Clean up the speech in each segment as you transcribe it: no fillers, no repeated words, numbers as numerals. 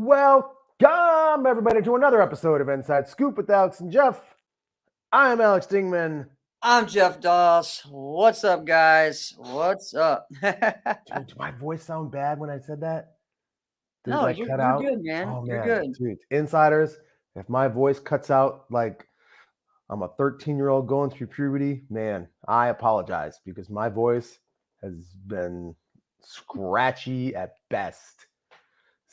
Welcome, everybody, to another episode of Inside Scoop with Alex and Jeff. I'm Alex Dingman. I'm Jeff Doss. What's up, guys? What's up? Did my voice sound bad when I said that? Did it No, like you're cut you're out? good, man. Oh, You're man. good. Dude, insiders, if my voice cuts out like I'm a 13-year-old going through puberty, man, I apologize because my voice has been scratchy at best.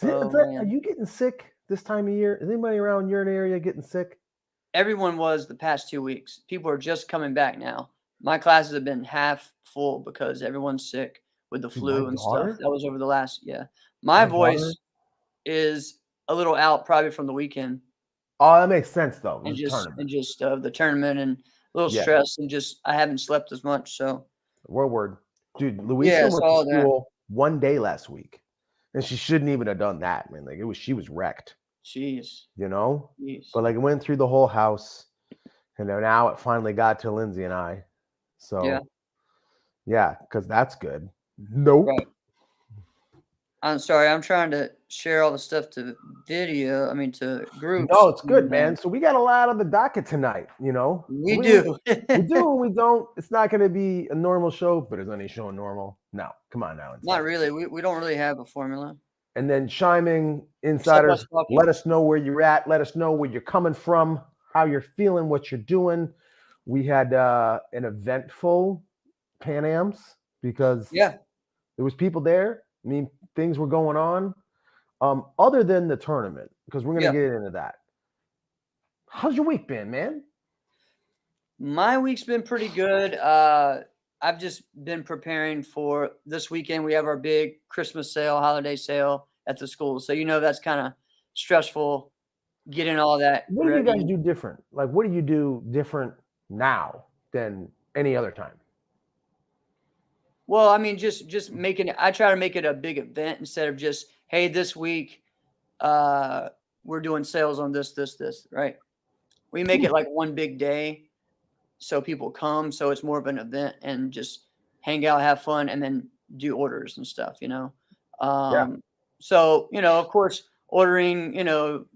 Oh Are man, you getting sick this time of year? Is anybody around your area getting sick? everyone was the past 2 weeks. People are just coming back now. My classes have been half full because everyone's sick with the Dude, my flu and stuff. daughter, That was over the last, yeah. My my daughter. voice is a little out probably from the weekend Oh, that makes sense though. It and was a just tournament. and just the tournament and a little Yeah, stress and just I haven't slept as much. So word. Dude, Louisa yeah, it's went to all that. school one day last week. And she shouldn't even have done that, man. Like she was wrecked, Jeez, you know? jeez. But like it went through the whole house. And then now it finally got to Lindsay and I. Yeah, So yeah, because that's good. Nope. right. I'm sorry, I'm trying to share all the stuff to to No, groups. it's good, man. So we got a lot on the docket tonight, you know. We do. We do and we don't. It's not gonna be a normal show, but is any show normal? No. Come on now, Not insiders. really. We don't really have a formula And then chiming except insiders, us talking. let us know where you're at. Let us know where you're coming from, how you're feeling, what you're doing. We had an eventful Pan Ams because Yeah, there was people there. I mean, things were going on. Other than the tournament, because we're gonna yeah. get into that. How's your week been, man? My week's been pretty good. I've just been preparing for this weekend. We have our big Christmas sale, holiday sale at the school. So that's kind of stressful getting all that What do you guys ready. do different? Like, what do you do different now than any other time? Well, I mean, just making it. I try to make it a big event instead of just, hey, this week uh we're doing sales on this, right? We make it like one big day so people come, so it's more of an event and just hang out, have fun, and then do orders and stuff. Yeah. um so of course, ordering,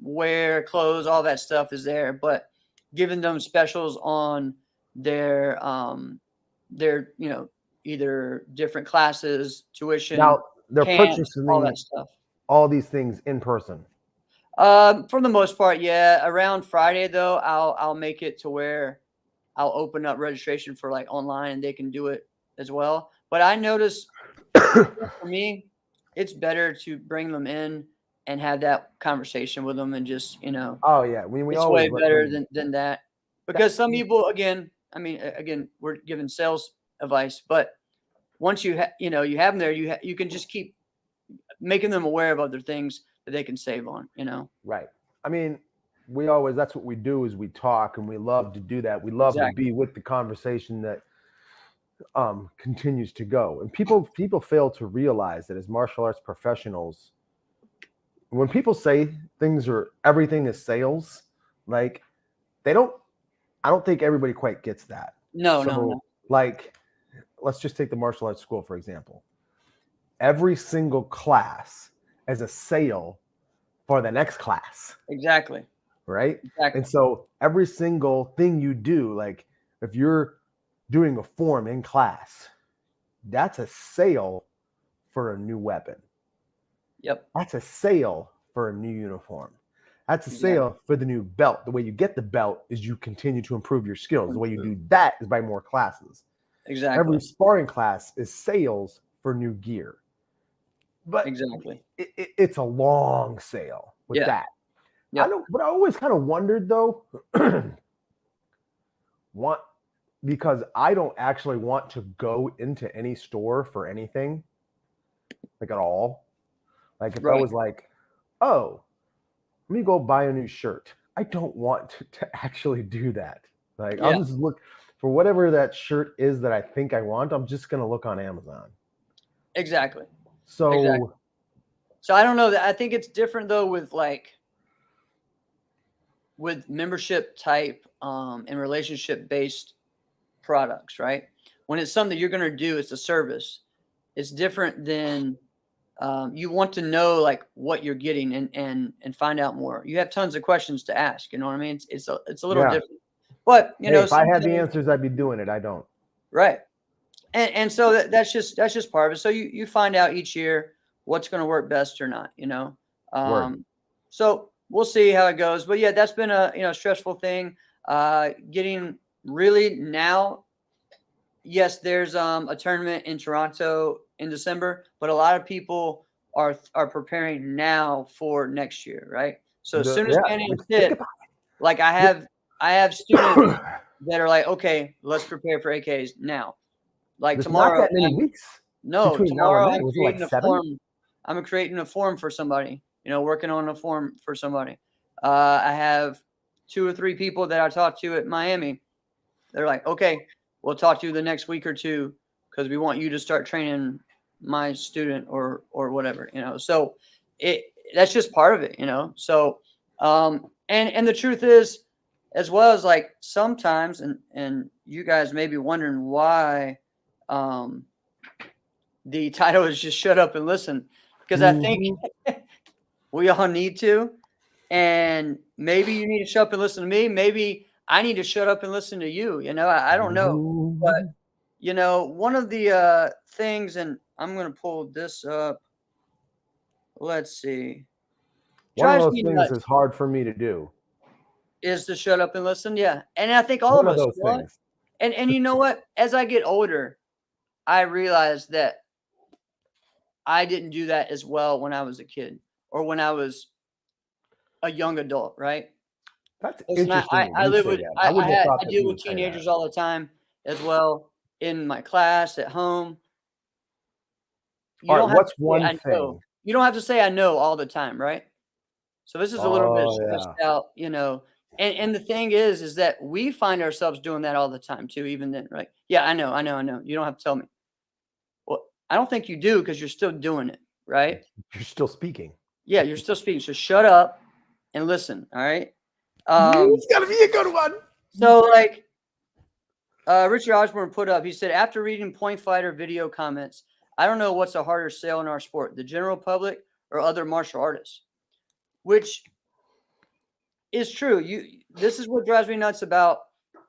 wear clothes, all that stuff is there, but giving them specials on their either different classes, tuition, Now they're camps, all that purchasing stuff. all these things in person. For the most part, yeah. Around Friday though, I'll make it to where I'll open up registration for like online and they can do it as well. But I notice for me, it's better to bring them in and have that conversation with them and just, Oh yeah, we it's always way let better them. than that. That, Because some people, again, again, we're giving sales advice, but once you have them there, you can just keep making them aware of other things that they can save on. right. I mean, we always. That's what we do is we talk, and we love to do that. We love to Exactly. be with the conversation that continues to go. And people fail to realize that as martial arts professionals, when people say things are everything is sales, like they don't. I don't think everybody quite gets that. No, no, So, no. like, let's just take the martial arts school for example. Every single class is a sale for the next class, Exactly. right? And Exactly. so every single thing you do, like if you're doing a form in class, that's a sale for a new weapon. Yep. That's a sale for a new uniform. That's a Exactly. sale for the new belt. The way you get the belt is you continue to improve your skills. The way you do that is by more classes. Exactly. Every sparring class is sales for new gear. But Exactly. it's a long sale with Yeah. that. I Yep. don't, but I always kind of wondered though, want because I don't actually want to go into any store for anything, like at all. Like if I Right. was like, oh, let me go buy a new shirt. I don't want to actually do that. Like I'll Yeah. just look for whatever that shirt is that I think I want. I'm just gonna look on Amazon. Exactly. Exactly. So So I don't know that I think it's different though with membership type and relationship based products, right? When it's something you're going to do, it's a service. It's different than You want to know like what you're getting and find out more. You have tons of questions to ask. You know what I mean? It's a little Yeah. different. But Hey, if I had the answers, I'd be doing it. I don't. Right. And so that's just part of it. So you find out each year what's going to work best or not, you know. So we'll see how it goes. But yeah, that's been a stressful thing. Getting really now, yes, there's a tournament in Toronto in December, but a lot of people are preparing now for next year, right? So as soon as Pan Am's hit, like I have students that are like, okay, let's prepare for AKs now. Like There's tomorrow, not that many weeks. no, tomorrow I'm creating like a form. I'm creating a form for somebody. You know, working on a form for somebody. I have 2 or 3 people that I talked to at Miami. They're like, okay, we'll talk to you the next week or 2 because we want you to start training my student or whatever. You know, so that's just part of it. You know, so and the truth is, as well as like sometimes, and you guys may be wondering why the title is just shut up and listen, because I think we all need to, and maybe you need to shut up and listen to me. Maybe I need to shut up and listen to you. You know, I don't know, but you know, one of the things, and I'm going to pull this up. Let's see. One of those things is hard for me to do. Is to shut up and listen. Yeah. And I think all of us, those things. And you know what? As I get older, I realized that I didn't do that as well when I was a kid or when I was a young adult, right? That's interesting. I live with I deal with teenagers all the time as well in my class, at home. You don't have to say I know. You don't have to say I know all the time, right? So this is a little bit stressed out, you know. And the thing is that we find ourselves doing that all the time too, even then, right? Yeah, I know. You don't have to tell me. Well, I don't think you do because you're still doing it, right? You're still speaking. Yeah, you're still speaking. So shut up and listen, all right? It's gotta be a good one. So like Richard Osborne put up, he said, after reading Point Fighter video comments, I don't know what's a harder sale in our sport, the general public or other martial artists, which is true. This is what drives me nuts about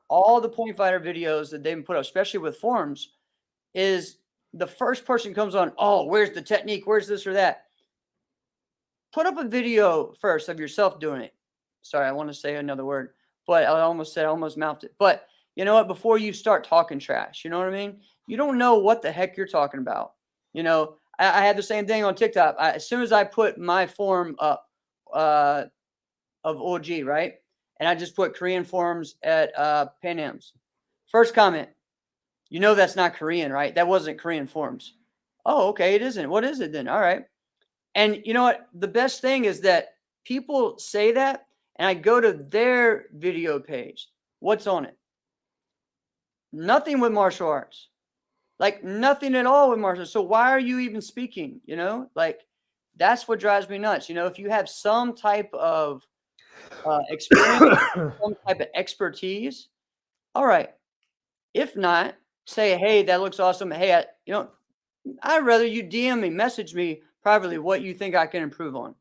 all the Point Fighter videos that they've put up, especially with forums, is the first person comes on, oh, where's the technique? Where's this or that? Put up a video first of yourself doing it. Sorry, I want to say another word, but I almost mouthed it. But you know what? Before you start talking trash, you know what I mean? You don't know what the heck you're talking about. You know, I had the same thing on TikTok. As soon as I put my form up of OG, right? And I just put Korean forms at Pan Am's. First comment, you know that's not Korean, right? That wasn't Korean forms. Oh, okay, it isn't. What is it then? All right. And you know what? The best thing is that people say that, and I go to their video page. What's on it? Nothing with martial arts. Like nothing at all with martial arts. So why are you even speaking? You know, like that's what drives me nuts. You know, if you have some type of experience, some type of expertise, all right. If not, say, hey, that looks awesome. Hey, I'd rather you DM me, message me privately what you think I can improve on.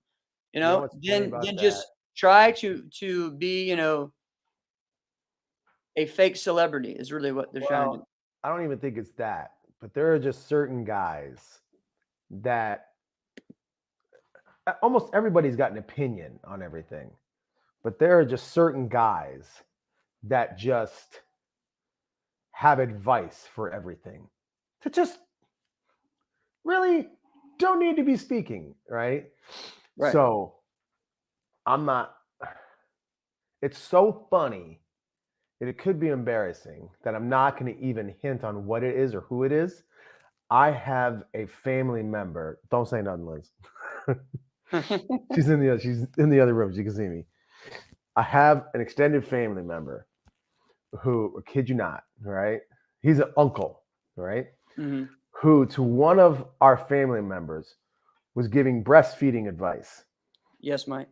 You know, then just try to be, you know, a fake celebrity is really what they're trying to do. I don't even think it's that, but there are just certain guys that almost everybody's got an opinion on everything, but there are just certain guys that just have advice for everything, that just really don't need to be speaking, right? So I'm not, it's so funny that it could be embarrassing that I'm not going to even hint on what it is or who it is. I have a family member. Don't say nothing, Liz. She's in the other room. She can see me. I have an extended family member who, kid you not, right? He's an uncle, right? Mm-hmm. Who to one of our family members was giving breastfeeding advice. Yes, Mike.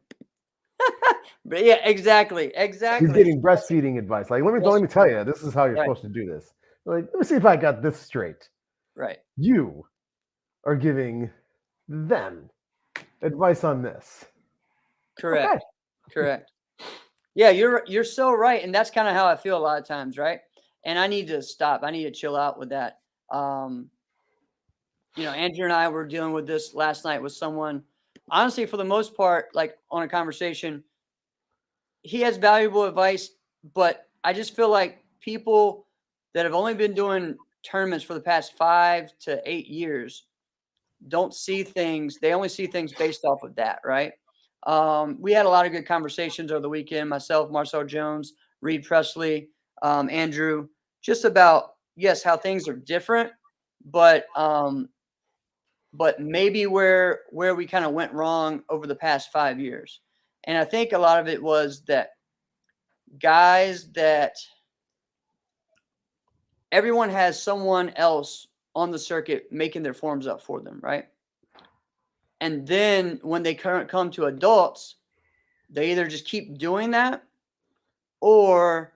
But yeah, exactly. He's giving breastfeeding advice. Like, let me tell you, this is how you're supposed to do this. Like, let me see if I got this straight. Right. You are giving Then advice on this. Correct. Okay. Correct. Yeah, you're so right, and that's kind of how I feel a lot of times, right? And I need to stop. I need to chill out with that. Andrew and I were dealing with this last night with someone. Honestly, for the most part, like on a conversation, he has valuable advice, but I just feel like people that have only been doing tournaments for the past 5 to 8 years don't see things. They only see things based off of that, right? We had a lot of good conversations over the weekend. Myself, Marcel Jones, Reed Presley, Andrew, just about yes, how things are different, but maybe where we kind of went wrong over the past 5 years. And I think a lot of it was that guys that everyone has someone else on the circuit making their forms up for them, right? And then when they come to adults, they either just keep doing that or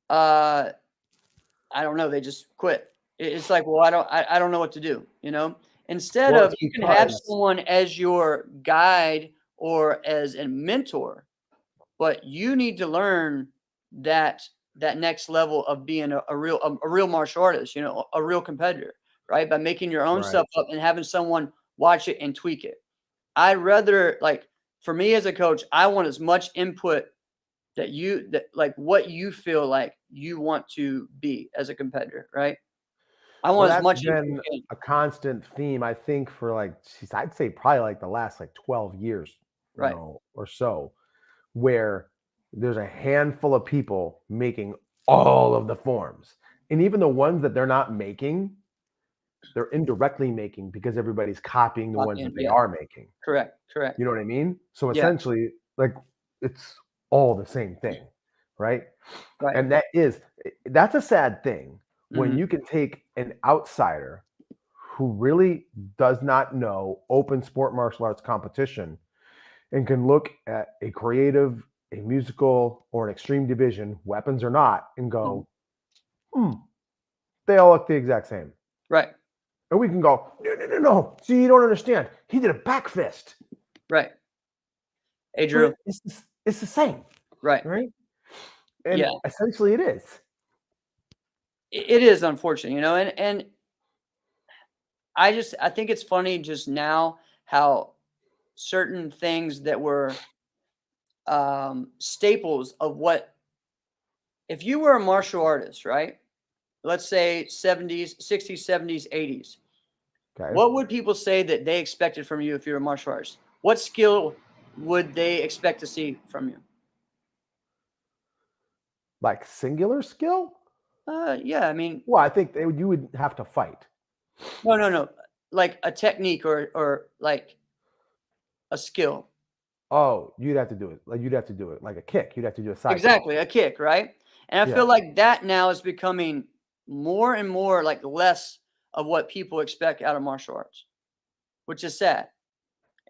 I don't know, they just quit. It's like, well, I don't know what to do, Instead Well, of it's you can have because someone as your guide or as a mentor, but you need to learn that next level of being a real martial artist, a real competitor, right? By making your own right. stuff up and having someone watch it and tweak it. I'd rather, like, for me as a coach, I want as much input that like what you feel like you want to be as a competitor, right? I Well, want as that's much input been as you a constant theme, I think, for like, I'd say probably like the last like 12 years, right. or so, where there's a handful of people making all of the forms. And even the ones that they're not making, they're indirectly making because everybody's copying the ones Copying, that they yeah. are making. Correct. You know what I mean? So Yeah. essentially, like, it's all the same thing, right? Right. And that's a sad thing when Mhm. you can take an outsider who really does not know open sport martial arts competition and can look at a creative, a musical, or an extreme division, weapons or not, and go, they all look the exact same. Right. And we can go, no. See, you don't understand. He did a back fist. Right. Hey, Drew. It's the same. Right. Right? And Yeah. essentially it is. It is unfortunate, and I think it's funny just now how certain things that were staples of what, if you were a martial artist, right? Let's say 70s, 60s, 70s, 80s. Okay. What would people say that they expected from you if you're a martial artist? What skill would they expect to see from you? Like singular skill? Yeah, I mean, Well, I think you would have to fight. no. Like a technique or like a skill. Oh, you'd have to do it. Like you'd have to do it like a kick. You'd have to do a side Exactly, a kick, right? And I feel Yeah. like that now is becoming more and more like less of what people expect out of martial arts, which is sad.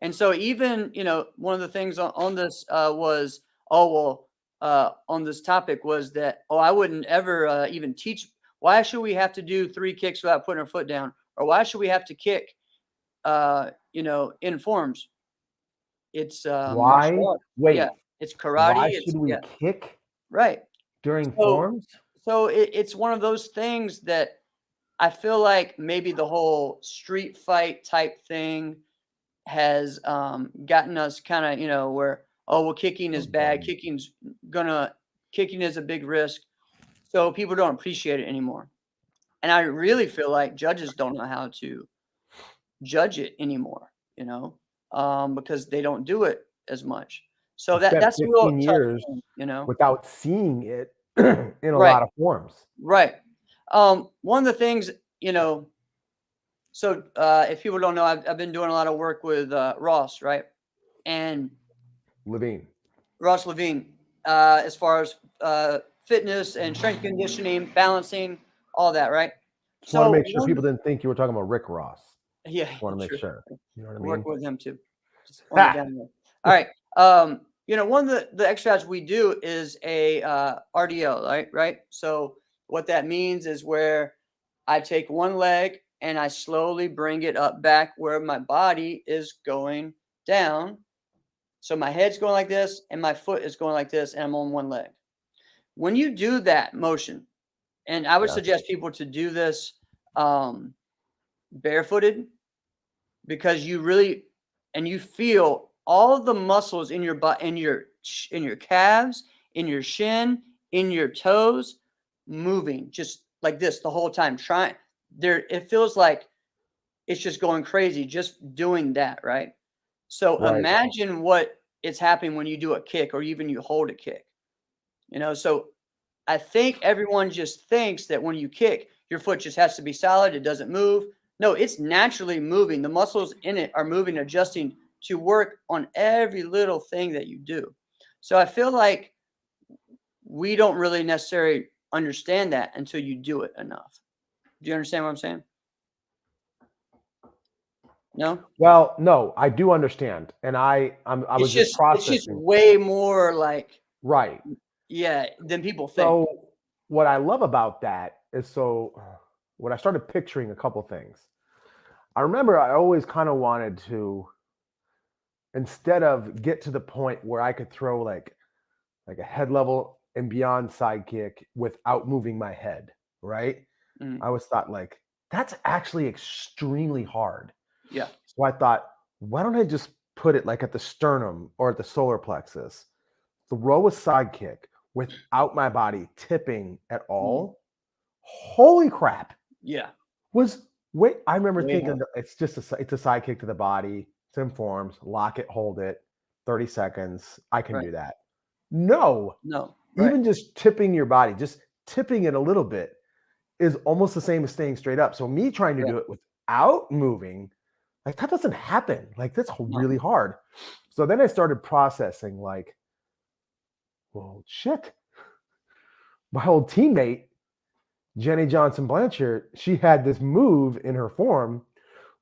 And so even, one of the things on this was, on this topic was that, I wouldn't ever even teach. Why should we have to do 3 kicks without putting our foot down? Or why should we have to kick, in forms? It's Why? martial art. Yeah, Wait. it's karate. Why It's should we yeah, kick right. during So forms? it's one of those things that I feel like maybe the whole street fight type thing has gotten us kind of, where, well, kicking is bad. Kicking is a big risk. So people don't appreciate it anymore. And I really feel like judges don't know how to judge it anymore, because they don't do it as much. So You spent that's a real 15 tough years thing. without seeing it in a Right. lot of forms. Right. One of the things, so if people don't know, I've been doing a lot of work with Ross, right? And Levine. Ross Levine, as far as fitness and strength conditioning, balancing, all that, right? Just want to So make sure people didn't think you were talking about Rick Ross. yeah, Want to make true. sure. You know what I mean? Work with him too. Just on the down low. All right. One of the exercises we do is a RDL, right? So what that means is where I take one leg and I slowly bring it up back where my body is going down. So my head's going like this and my foot is going like this, and I'm on one leg. When you do that motion, and I would Yeah. suggest people to do this barefooted, because you really, and you feel all of the muscles in your butt, in your calves, in your shin, in your toes, moving just like this the whole time. Trying there, it feels like it's just going crazy just doing that, right? So Right. imagine what is happening when you do a kick or even you hold a kick. So I think everyone just thinks that when you kick, your foot just has to be solid, it doesn't move. No, it's naturally moving. The muscles in it are moving, adjusting to work on every little thing that you do. So I feel like we don't really necessarily understand that until you do it enough. Do you understand what I'm saying? No? Well, no, I do understand, and I was just It's just processing. way more like, Right. yeah, than people think. So what I love about that is, so when I started picturing a couple things, I remember I always kind of wanted to, instead of get to the point where I could throw like a head level and beyond side kick without moving my head, right? Mhm. I always thought like that's actually extremely hard. Yeah. So I thought, why don't I just put it like at the sternum or at the solar plexus, throw a side kick without my body tipping at all? Holy crap. Yeah. I remember Way thinking hard. that it's a side kick to the body, it's in forms, lock it, hold it, 30 seconds. I can Right. do that. No, No. Right. even just tipping your body, just tipping it a little bit is almost the same as staying straight up. So me trying to Yeah. do it without moving, like that doesn't happen. Like that's No. really hard. So then I started processing like, well, shit. My old teammate, Jenny Johnson Blanchard, she had this move in her form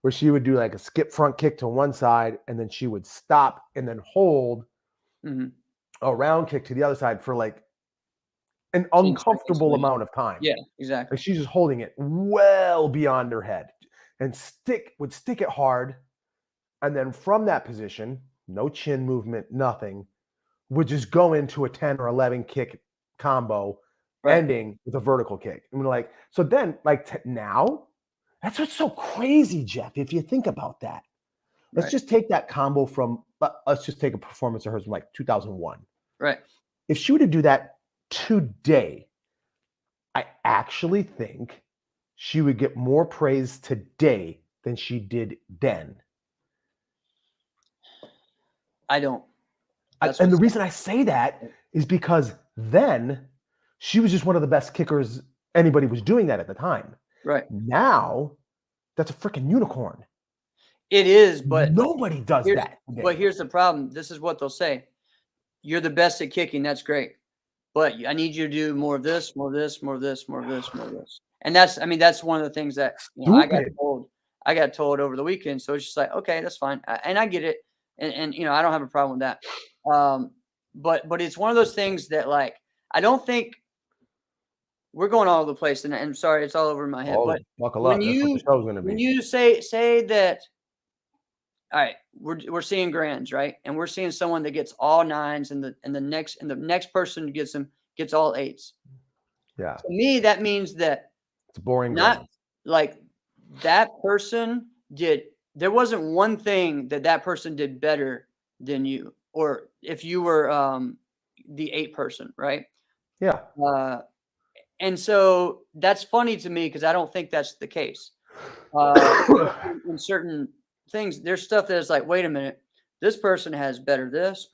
where she would do like a skip front kick to one side and then she would stop and then hold Mhm. a round kick to the other side for like an 10 seconds uncomfortable maybe. amount of time. Yeah, Like exactly. she's just holding it well beyond her head and would stick it hard. And then from that position, no chin movement, nothing, would just go into a 10 or 11 kick combo, Right. ending with a vertical kick. And we're like, so then like now, that's what's so crazy, Jeff, if you think about that. Let's Right. just take that combo from, let's just take a performance of hers from like 2001. Right. If she were to do that today, I actually think she would get more praise today than she did then. I don't. And the reason I say that is because then she was just one of the best kickers anybody was doing that at the time. Right. Now, that's a freaking unicorn. It is, but nobody does that today. But here's the problem. This is what they'll say. You're the best at kicking. That's great. But I need you to do more of this, more of this, more of this, more of this, more of this. And that's one of the things that I got told over the weekend. So it's just like, okay, that's fine. And I get it. And I don't have a problem with that. But it's one of those things that like, I don't think we're going all over the place. And I'm sorry, it's all over my head. But buckle up. That's what the show's going to be. when you say that, all right, we're seeing grands, right? And we're seeing someone that gets all nines and the next person gets all eights. Yeah. To me, that means that it's boring. Not like that person there wasn't one thing that person did better than you, or if you were the 8 person, right? Yeah. And so that's funny to me because I don't think that's the case. In certain things, there's stuff that is like, wait a minute, this person has better this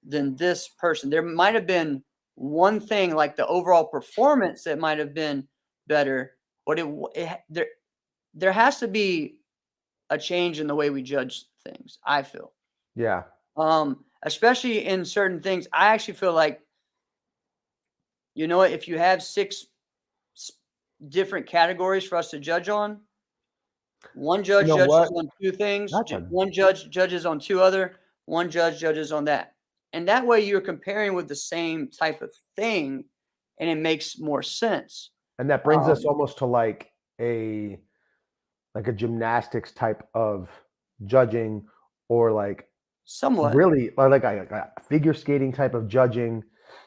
than this person. There might have been one thing like the overall performance that might have been better, but there has to be a change in the way we judge things, I feel. Yeah. Especially in certain things, I actually feel like, if you have 6 different categories for us to judge on, one judge judges on 2 things, one judge judges on 2 other, one judge judges on that. And that way you're comparing with the same type of thing and it makes more sense. And that brings us almost to like a like a gymnastics type of judging, or like Somewhat. really, or like a figure skating type of judging,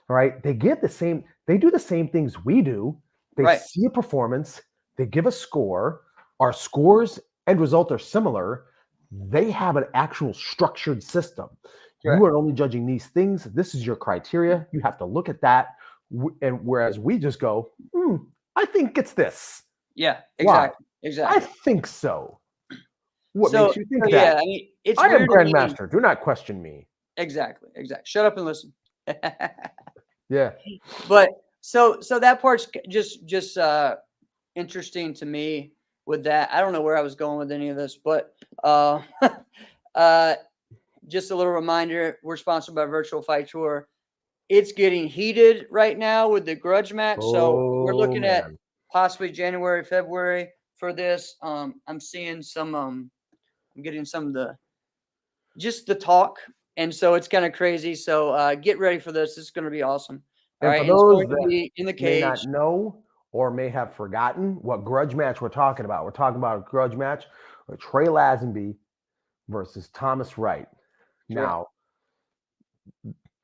right? They do the same things we do. They Right. see a performance, they give a score. Our scores and result are similar. They have an actual structured system. Correct. You are only judging these things. This is your criteria. You have to look at that. And whereas we just go, I think it's this. Yeah, Why? exactly. I Exactly. think so. What So, makes you think so that? yeah, I mean, it's I am weird to me. Grandmaster. Do not question me. Exactly. Exactly. Shut up and listen. Yeah. But so that part's just interesting to me with that. I don't know where I was going with any of this, but uh just a little reminder, we're sponsored by Virtual Fight Tour. It's getting heated right now with the grudge match. So we're Oh looking at man. possibly January, February for this. I'm seeing some I'm getting some of the talk. And so it's kind of crazy. So get ready for this. This is gonna be awesome. All And right. for And it's those going to that be in the may not cage. know or may have forgotten what grudge match we're talking about, we're talking about a grudge match with Trey Lazenby versus Thomas Wright. Correct.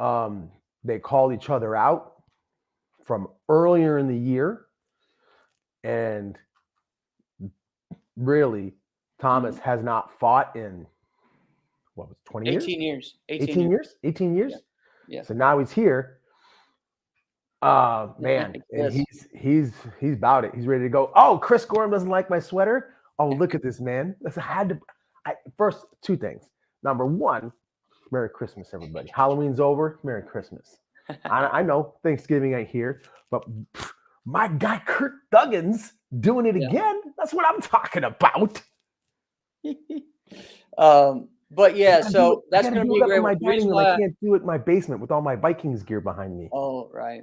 Now, they called each other out from earlier in the year, and really, Thomas has not fought in what was it, 20 years? 18 years. 18 years? 18 years? Yeah. Yeah. So now he's here. Man, and Yes. he's about it. He's ready to go. Oh, Chris Gorham doesn't like my sweater. Oh, look at this, man. First, two things. Number one, Merry Christmas, everybody. Halloween's over. Merry Christmas. I know Thanksgiving ain't here, but my guy Kurt Duggins doing it Yeah. again. That's what I'm talking about. But yeah, so that's going to be a great my one. dining room. I can't do it in my basement with all my Vikings gear behind me. Oh, right.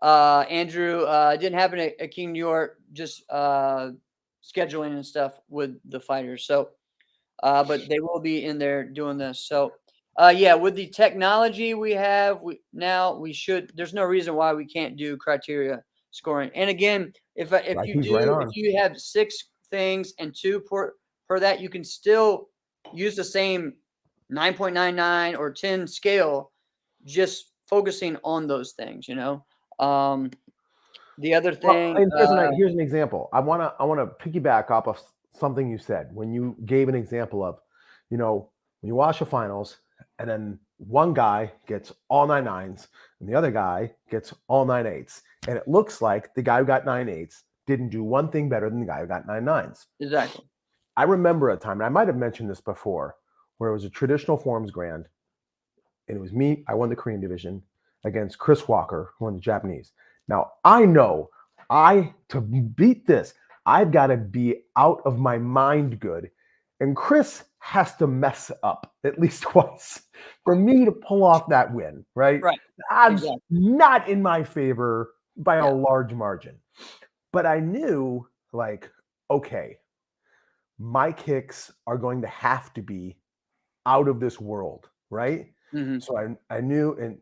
Andrew, didn't happen at King New York, just scheduling and stuff with the fighters. So, but they will be in there doing this. So, yeah, with the technology we have, there's no reason why we can't do criteria scoring. And again, if you have 6 things and 2 per that, you can still use the same 9.99 or 10 scale, just focusing on those things, the other thing, here's an example. I want to piggyback off of something you said when you gave an example of, when you watch the finals and then one guy gets all 9 9s and the other guy gets all 9 8s, and it looks like the guy who got 9 8s didn't do one thing better than the guy who got 9 9s. Exactly. I remember a time, and I might have mentioned this before, where it was a traditional forms grand, and it was me. I won the Korean division against Chris Walker, who won the Japanese. Now, I know to beat this, I've got to be out of my mind good. And Chris has to mess up at least twice for me to pull off that win, right? Right. Odds not in my favor by a large margin. But I knew, okay, my kicks are going to have to be out of this world, right? Mm-hmm. So I knew, and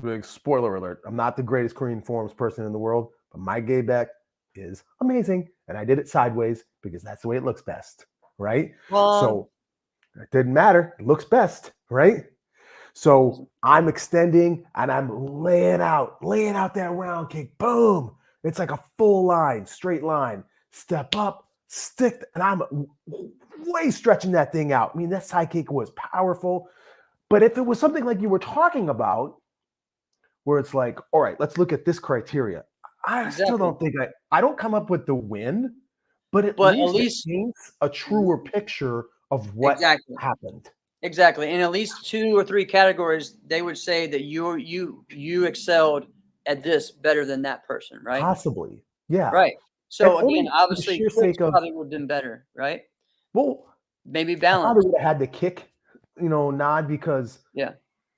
big spoiler alert, I'm not the greatest Korean forms person in the world, but my gay back is amazing. And I did it sideways because that's the way it looks best, right? So it didn't matter. It looks best, right? So I'm extending and I'm laying out that round kick. Boom. It's like a full line, straight line. Step up, stick, and I'm way stretching that thing out. I mean, that side kick was powerful. But if it was something like you were talking about, where it's like, all right, let's look at this criteria. I still don't think I don't come up with the win, but at least it paints a truer picture of what happened. Exactly. In at least 2 or 3 categories, they would say that you excelled at this better than that person, right? Possibly. Yeah. Right. So again, obviously Chris probably would have been better, right? Well, maybe balance. I probably would have had the kick, nod, because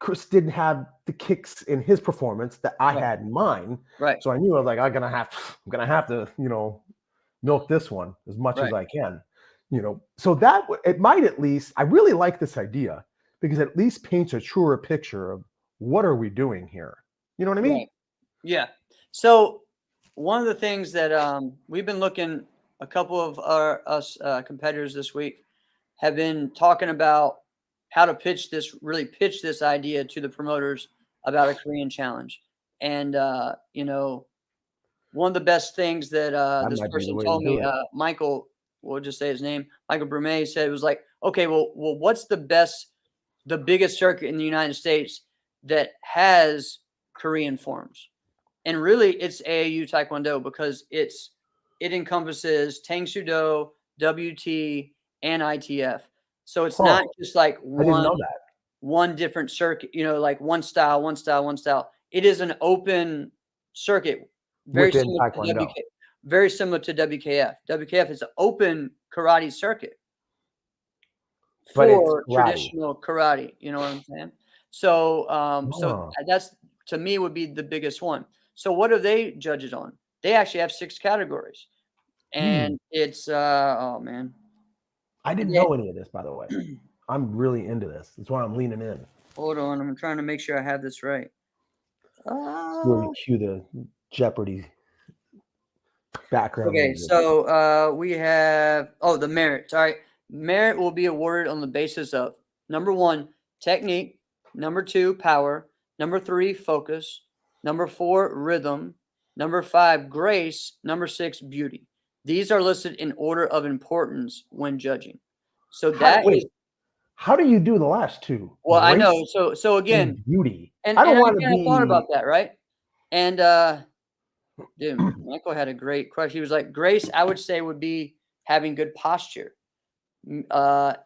Chris didn't have the kicks in his performance that I had in mine. Right. So I knew I was like, I'm gonna have to, milk this one as much as I can. So that it might at least, I really like this idea because it at least paints a truer picture of what are we doing here. You know what I mean? Right. Yeah. So one of the things that we've been looking a couple of us competitors this week have been talking about how to pitch this idea to the promoters about a Korean challenge. And, one of the best things that That this might be the person way to told do me, it. Michael, we'll just say his name, Michael Brumet said, it was like, okay, well, what's the biggest circuit in the United States that has Korean forms? And really, it's AAU Taekwondo because it encompasses Tang Soo Do, WT, and ITF. So it's not just like I didn't know that. one different circuit, like one style, one style, one style. It is an open circuit, very Within similar to Taekwondo. very similar to WKF. WKF is an open karate circuit But it's for karate. traditional karate. You know what I'm saying? So, Oh. that's, to me, would be the biggest one. So what do they judge it on? They actually have 6 categories, and it's oh man, I didn't know any of this, by the way. I'm really into this. That's why I'm leaning in. Hold on, I'm trying to make sure I have this right. Really cue the Jeopardy background. Okay, music. so we have the merits. All right, merit will be awarded on the basis of number 1, technique; number 2, power; number 3, focus; number 4, rhythm; number 5, grace; number 6, beauty. These are listed in order of importance when judging. So how do you do the last 2? Well, I know. Grace So and again, beauty. and I don't I want to kind of be. thought about that, right? And dude, Michael had a great question. He was like, grace, I would say, would be having good posture,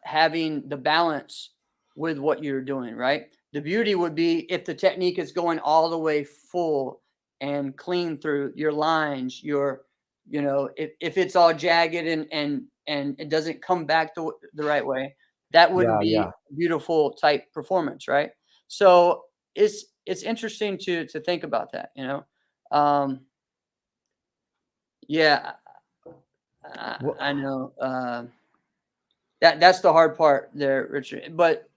having the balance with what you're doing, right? The beauty would be if the technique is going all the way full and clean through your lines, if it's all jagged and it doesn't come back the right way, that wouldn't be beautiful type performance, right? So it's interesting to think about that, yeah, I know. That's the hard part there, Richard. But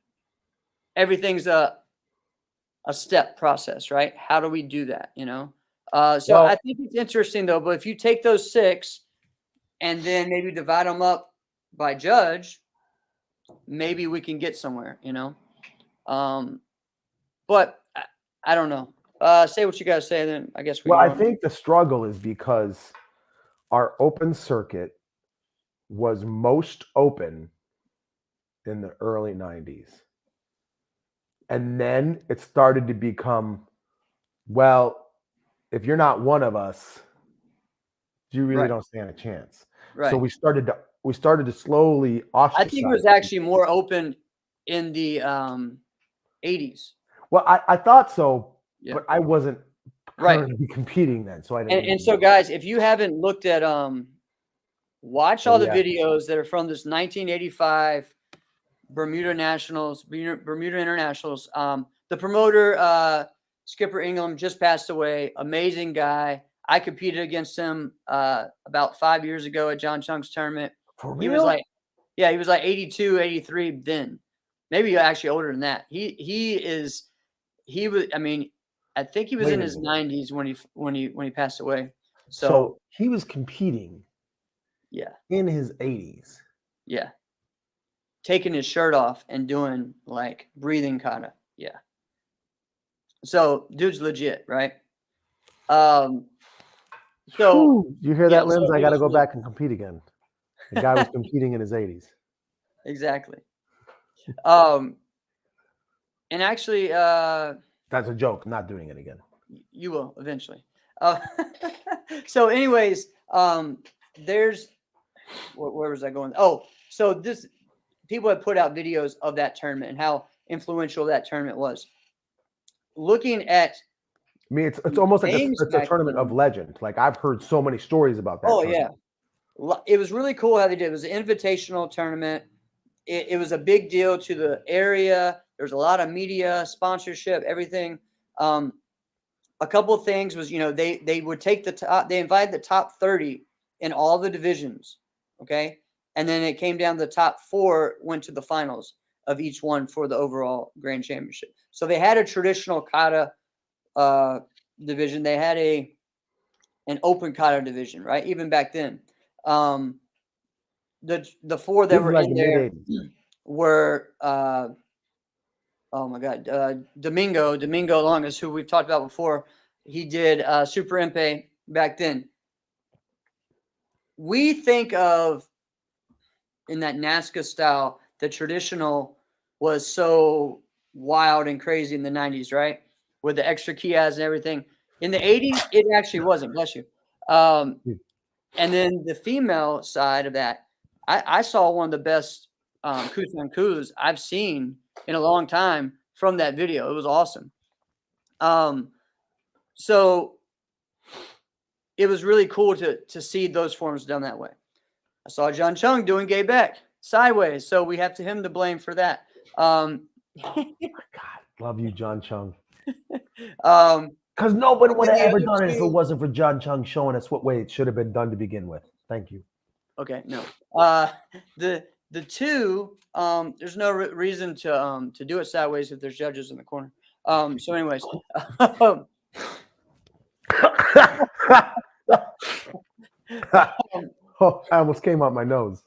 everything's a step process, right? How do we do that? So I think it's interesting though. But if you take those 6 and then maybe divide them up by judge, maybe we can get somewhere. But I don't know. Say what you got to say, then I guess we. Well, I think the struggle is because our open circuit was most open in the early 90s. And then it started to become, well, if you're not one of us, you really don't stand a chance. Right. So we started to slowly ostracize. I think it was actually more open in the 80s. Well, I thought so, but I wasn't currently competing then, so I didn't. And so, guys, if you haven't looked at watch all the videos that are from this 1985 Bermuda Nationals, Bermuda Internationals. The promoter, Skipper Ingham, just passed away. Amazing guy. I competed against him about 5 years ago at John Chung's tournament. For real? He was like 82, 83 then. Maybe actually older than that. He was. I mean, I think he was in his 90s when he passed away. So he was competing. Yeah. In his 80s. Yeah. Taking his shirt off and doing like breathing kata. Yeah. So dude's legit, right? So you hear that, Limbs? I got to go back and compete again. The guy was competing in his 80s. Exactly. And actually, that's a joke. I'm not doing it again. You will eventually. So, anyways, there's where was I going? Oh, so people have put out videos of that tournament and how influential that tournament was. Looking at, I mean, it's almost like it's a tournament of legend. Like I've heard so many stories about that. Oh tournament. Yeah, it was really cool how they did. It was an invitational tournament. It was a big deal to the area. There was a lot of media sponsorship, everything. A couple of things was, they would take the top. They invited the top 30 in all the divisions. Okay. And then it came down to the top 4 went to the finals of each one for the overall grand championship. So they had a traditional kata division. They had an open kata division, right? Even back then. The four that This is were like in the there mid-80s. were oh my God, Domingo Longas, who we've talked about before. He did Super Impe back then. We think of in that NASCA style, the traditional was so wild and crazy in the 90s, right? With the extra Kias and everything. In the 80s, it actually wasn't. Bless you. And then the female side of that, I saw one of the best Kusan Kus I've seen in a long time from that video. It was awesome. So it was really cool to see those forms done that way. I saw John Chung doing Gay Beck sideways, so we have him to blame for that. God, love you, John Chung. Because nobody would have ever done it if it wasn't for John Chung showing us what way it should have been done to begin with. Thank you. Okay, no. The two, there's no reason to do it sideways if there's judges in the corner. So, anyways, oh, I almost came out my nose.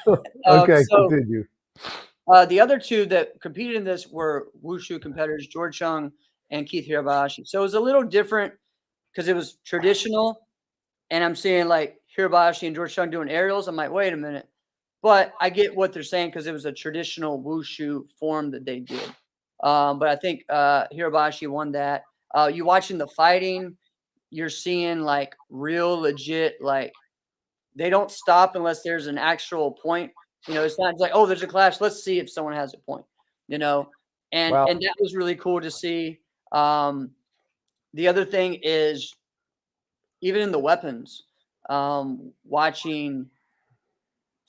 Okay, so, continue. The other two that competed in this were Wushu competitors, George Chung and Keith Hirabayashi. So it was a little different because it was traditional, and I'm seeing like Hirabayashi and George Chung doing aerials. I'm like, wait a minute. But I get what they're saying because it was a traditional Wushu form that they did. But I think Hirabayashi won that. You watching the fighting, you're seeing like real legit, like they don't stop unless there's an actual point. You know, it's not like, oh, there's a clash. Let's see if someone has a point, you know, and that was really cool to see. The other thing is even in the weapons, watching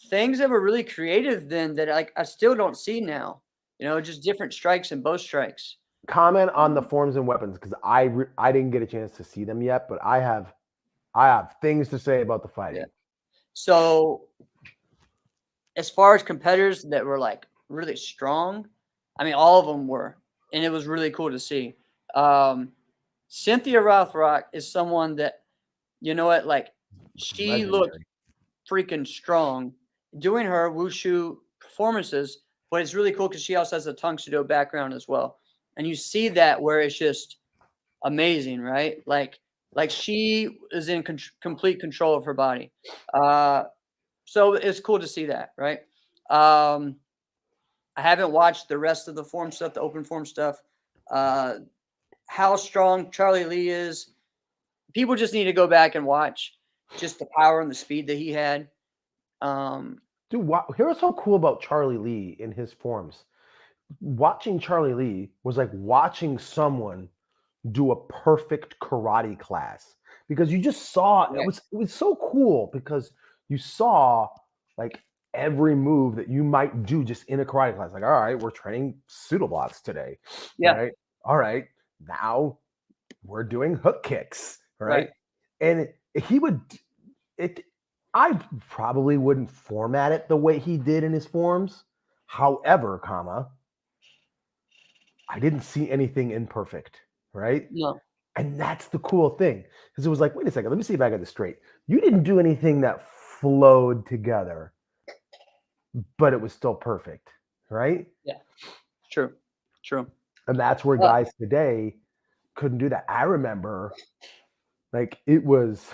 things that were really creative then that I still don't see now, you know, just different strikes and bow strikes. Comment on the forms and weapons because I didn't get a chance to see them yet, but I have things to say about the fighting. Yeah. So as far as competitors that were like really strong, I mean, all of them were, and it was really cool to see. Cynthia Rothrock is someone that, you know what, like she looked freaking strong doing her wushu performances, but it's really cool because she also has a Tang Soo Do background as well. And you see that where it's just amazing, right? Like she is in complete control of her body. So it's cool to see that, right? I haven't watched the rest of the form stuff, the open form stuff. How strong Charlie Lee is. People just need to go back and watch just the power and the speed that he had. Dude, here's so cool about Charlie Lee in his forms. Watching Charlie Lee was like watching someone do a perfect karate class because you just saw it was so cool because you saw like every move that you might do just in a karate class. Like, all right, we're training pseudo blocks today. Yeah. Right. All right. Now we're doing hook kicks. Right. And I probably wouldn't format it the way he did in his forms. However, I didn't see anything imperfect, right? No. And that's the cool thing. Because it was like, wait a second, let me see if I got this straight. You didn't do anything that flowed together, but it was still perfect, right? Yeah. True. And that's where guys today couldn't do that. I remember like it was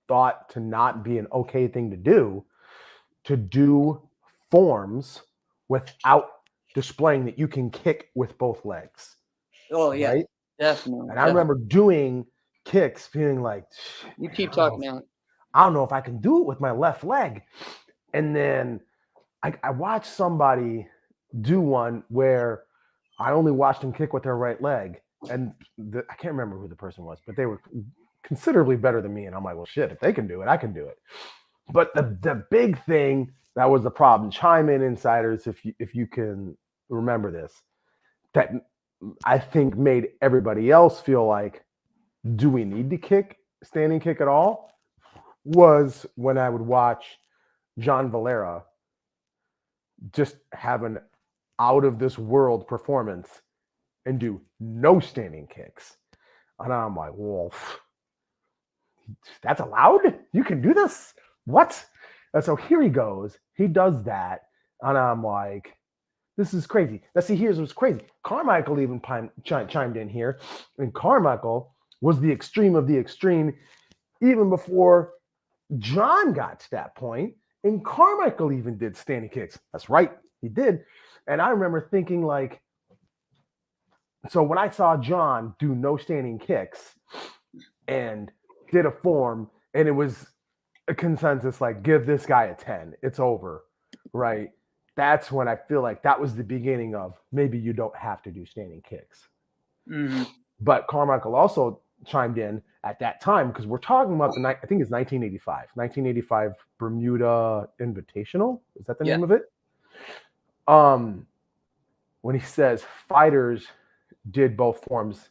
thought to not be an okay thing to do forms without displaying that you can kick with both legs. Oh yeah, right? definitely. And I remember doing kicks, feeling like you keep talking now. I don't know if I can do it with my left leg. And then I watched somebody do one where I only watched them kick with their right leg, and I can't remember who the person was, but they were considerably better than me. And I'm like, well, shit, if they can do it, I can do it. But the big thing that was the problem. Chime in, insiders, if you can remember this. That I think made everybody else feel like, do we need to standing kick at all? Was when I would watch John Valera just have an out of this world performance and do no standing kicks. And I'm like, well, that's allowed? You can do this? What? And so here he goes. He does that. And I'm like, this is crazy. Now, see, here's what's crazy. Carmichael even chimed in here. And Carmichael was the extreme of the extreme even before John got to that point. And Carmichael even did standing kicks. That's right. He did. And I remember thinking, like, so when I saw John do no standing kicks and did a form, and it was a consensus, like, give this guy a 10. It's over, right? That's when I feel like that was the beginning of maybe you don't have to do standing kicks. Mm-hmm. But Carmichael also chimed in at that time because we're talking about I think it's 1985 Bermuda Invitational. Is that the name of it? When he says fighters did both forms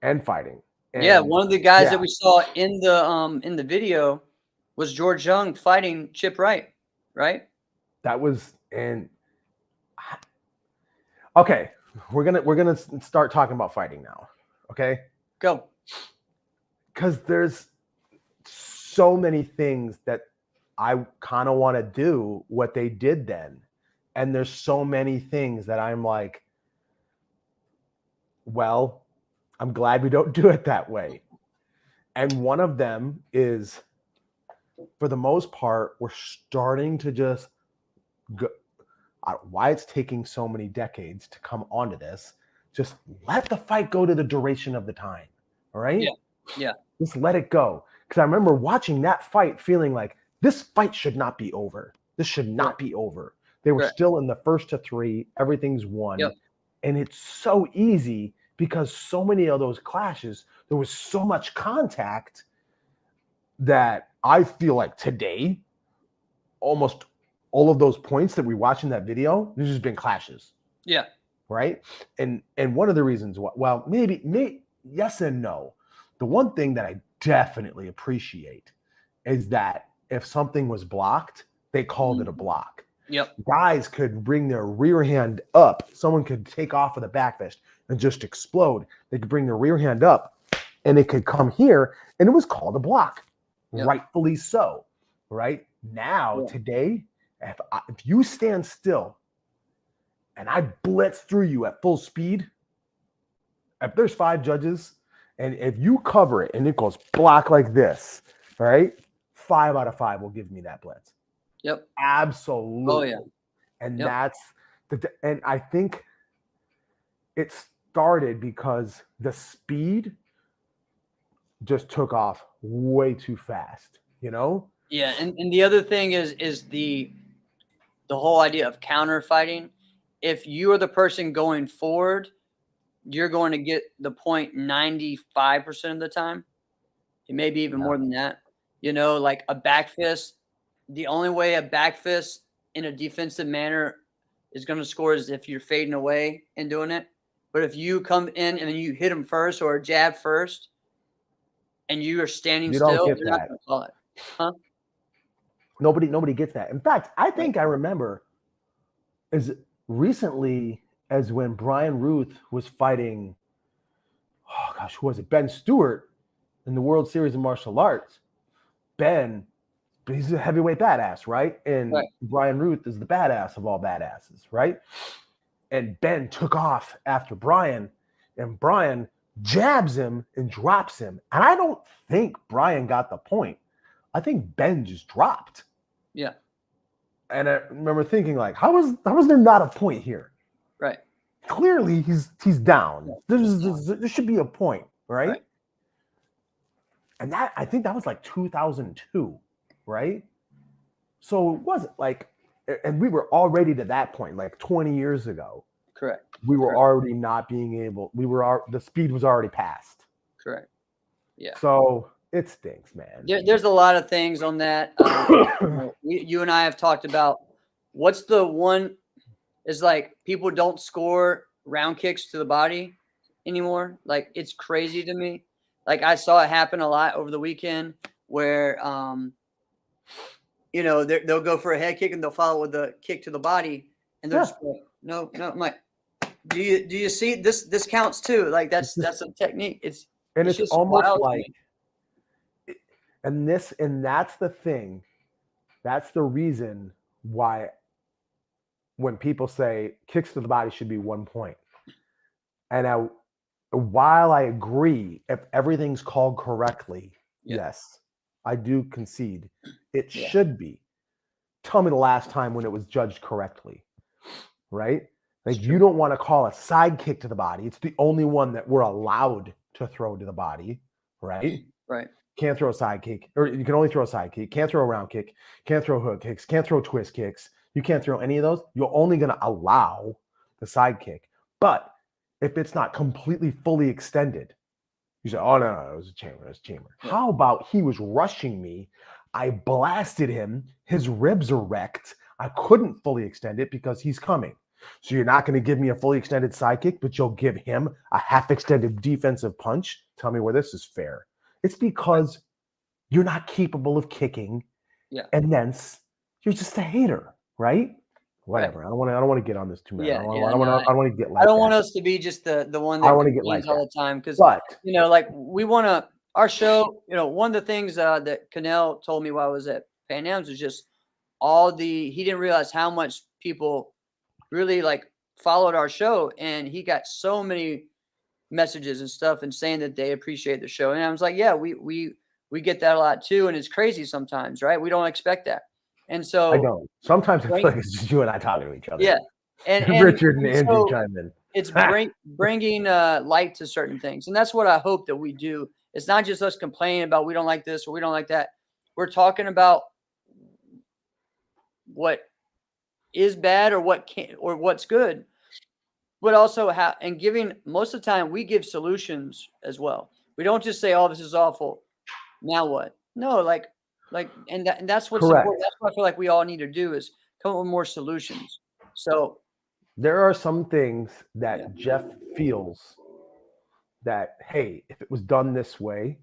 and fighting. And one of the guys that we saw in the video was George Young fighting Chip Wright, right? That was okay. We're gonna start talking about fighting now. Okay, go. Because there's so many things that I kind of want to do what they did then, and there's so many things that I'm like, well, I'm glad we don't do it that way. And one of them is, for the most part, we're starting to just go. Why it's taking so many decades to come onto this, just let the fight go to the duration of the time. All right? Yeah. Just let it go. Because I remember watching that fight feeling like this fight should not be over. This should not be over. They were still in the first to 3. Everything's won. Yep. And it's so easy because so many of those clashes, there was so much contact that I feel like today, almost all of those points that we watch in that video, there's just been clashes. Yeah. Right. And one of the reasons why, well, maybe yes and no. The one thing that I definitely appreciate is that if something was blocked, they called it a block. Yep. Guys could bring their rear hand up. Someone could take off of the back fist and just explode. They could bring their rear hand up and it could come here and it was called a block. Yep. Rightfully so. Right now, today, if you stand still and I blitz through you at full speed, if there's 5 judges and if you cover it and it goes block like this, right? 5 out of 5 will give me that blitz. Yep. Absolutely. Oh, yeah. And that's and I think it started because the speed just took off way too fast, you know? Yeah, and the other thing is the whole idea of counter fighting. If you are the person going forward, you're going to get the point 95% of the time. It may be even more than that. You know, like a back fist, the only way a back fist in a defensive manner is going to score is if you're fading away and doing it. But if you come in and then you hit them first or a jab first and you are standing still, you're not going to call it. Huh? Nobody gets that. In fact, I think I remember as recently as when Brian Ruth was fighting, oh gosh, who was it? Ben Stewart in the World Series of Martial Arts. Ben, he's a heavyweight badass, right? And Brian Ruth is the badass of all badasses, right? And Ben took off after Brian, and Brian jabs him and drops him. And I don't think Brian got the point. I think Ben just dropped. Yeah. And I remember thinking, like, how was there not a point here? Right. Clearly, he's down. There should be a point, right? And that, I think that was like 2002, right? So it wasn't like, and we were already to that point, like 20 years ago. Correct. We were already not being able. The speed was already past. Correct. Yeah. So it stinks, man. There's a lot of things on that. You and I have talked about what's the one is like people don't score round kicks to the body anymore. Like it's crazy to me. Like I saw it happen a lot over the weekend where, you know, they'll go for a head kick and they'll follow with the kick to the body. And they're just like, no. I'm like, do you see this counts too? Like that's a technique. It's almost like And that's the thing. That's the reason why when people say kicks to the body should be 1 point. And while I agree, if everything's called correctly, yes, I do concede it should be. Tell me the last time when it was judged correctly, right? Like you don't want to call a side kick to the body. It's the only one that we're allowed to throw to the body, right? Right. Can't throw a side kick, or you can only throw a side kick. Can't throw a round kick. Can't throw hook kicks. Can't throw twist kicks. You can't throw any of those. You're only going to allow the side kick. But if it's not completely fully extended, you say, oh, no, it was a chamber. It was a chamber. Yeah. How about he was rushing me? I blasted him. His ribs are wrecked. I couldn't fully extend it because he's coming. So you're not going to give me a fully extended side kick, but you'll give him a half extended defensive punch. Tell me where this is fair. It's because you're not capable of kicking. Yeah. And then you're just a hater, right? Whatever. Right. I don't want to get on this too much. I don't want to get like I don't want us to be just the one that complains all the time, because like we want to our show. One of the things that Cannell told me while I was at Pan Am's was just he didn't realize how much people really like followed our show, and he got so many messages and stuff and saying that they appreciate the show. And I was like, yeah, we get that a lot too, and it's crazy sometimes, right? We don't expect that. And so I don't. Sometimes I feel like it's just you and I talking to each other. Yeah. And Richard and Andrew chime in. It's bringing light to certain things. And that's what I hope that we do. It's not just us complaining about we don't like this or we don't like that. We're talking about what is bad or what's good, but also and giving, most of the time we give solutions as well. We don't just say, oh, this is awful. Now what? No, and that's what's important. That's what I feel like we all need to do is come up with more solutions. So there are some things that Jeff feels that, hey, if it was done this way,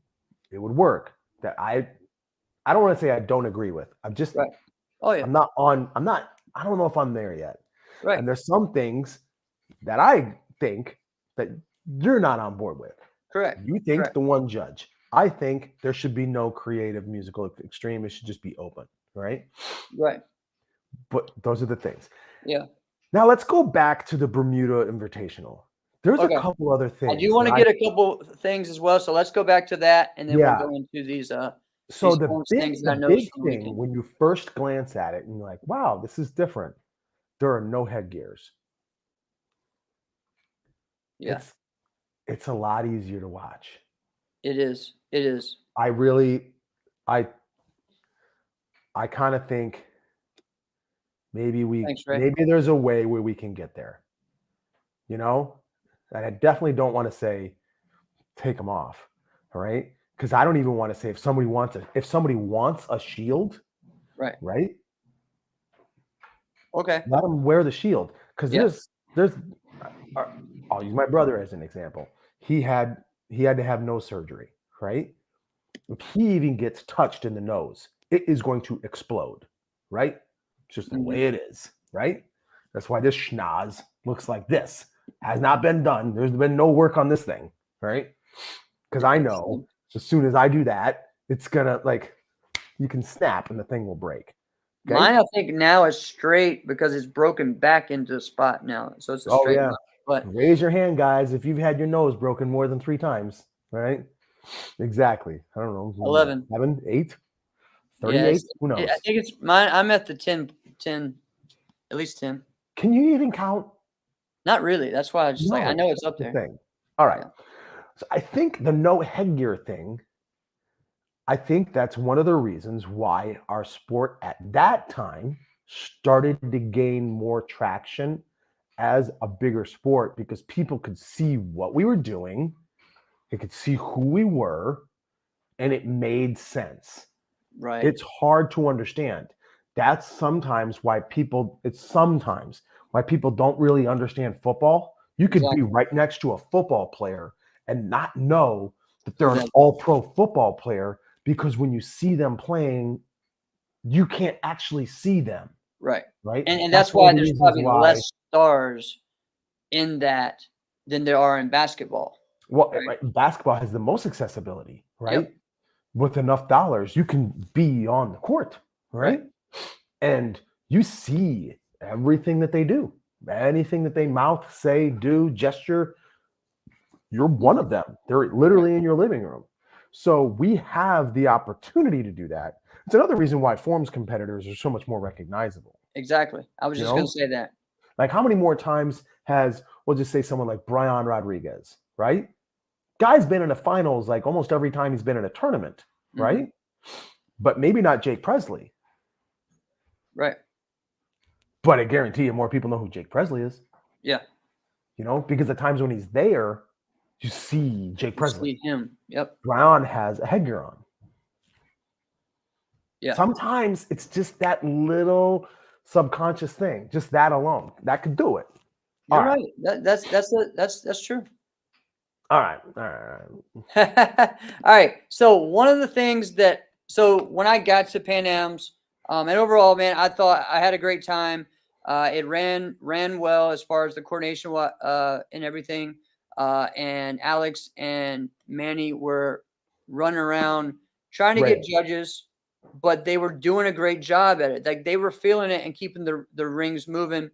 it would work. That I don't want to say I don't agree with. I'm just I don't know if I'm there yet. Right. And there's some things that I think that you're not on board with. Correct. You think the one judge. I think there should be no creative musical extreme. It should just be open, right? Right. But those are the things. Yeah. Now let's go back to the Bermuda Invitational. There's a couple other things. I do want to get a couple things as well. So let's go back to that, and then we'll go into these. So the big thing when you first glance at it and you're like, wow, this is different. There are no headgears. Yeah. It's a lot easier to watch. It is. It is. I kind of think maybe there's a way where we can get there. And I definitely don't want to say take them off, all right? Because I don't even want to say if somebody wants a shield, right? Okay. Let them wear the shield, because there's. I'll use my brother as an example. He had to have nose surgery, right? If he even gets touched in the nose, it is going to explode, right? It's just the way it is, right? That's why this schnoz looks like this. Has not been done. There's been no work on this thing, right? Because I know as soon as I do that, it's gonna you can snap and the thing will break. Okay? Mine, I think now is straight because it's broken back into a spot now, so it's a straight. But raise your hand, guys, if you've had your nose broken more than 3 times, right? Exactly. I don't know. 11. 7, 8, 38. Who knows? I think it's mine. I'm at the 10, at least 10. Can you even count? Not really. That's why I just I know it's up there. Thing. All right. So I think the no headgear thing, I think that's one of the reasons why our sport at that time started to gain more traction as a bigger sport, because people could see what we were doing, they could see who we were, and it made sense. Right. It's hard to understand. That's sometimes why people don't really understand football. You could be right next to a football player and not know that they're an all-pro football player, because when you see them playing, you can't actually see them. Right. Right. And that's why there's probably less stars in that than there are in basketball. Well, basketball has the most accessibility, right? with enough dollars, you can be on the court, right? And you see everything that they do, anything that they mouth, say, do, gesture. You're one of them. They're literally in your living room. So we have the opportunity to do that. It's another reason why forms competitors are so much more recognizable. Exactly. I was You just going know? to say that. Like, how many more times has, we'll just say someone like Brian Rodriguez, right? Guy's been in the finals like almost every time he's been in a tournament, right? But maybe not Jake Presley. Right. But I guarantee you more people know who Jake Presley is. Yeah. You know, because the times when he's there, you see Jake Presley. See him. Yep. Brian has a headgear on. Yeah. Sometimes it's just that little subconscious thing, just that alone, that could do it. You're right. That's true. All right. All right. So one of the things so when I got to Pan Am's, and overall, man, I thought I had a great time. It ran well as far as the coordination and everything. And Alex and Manny were running around trying to get judges, but they were doing a great job at it. Like they were feeling it and keeping the rings moving.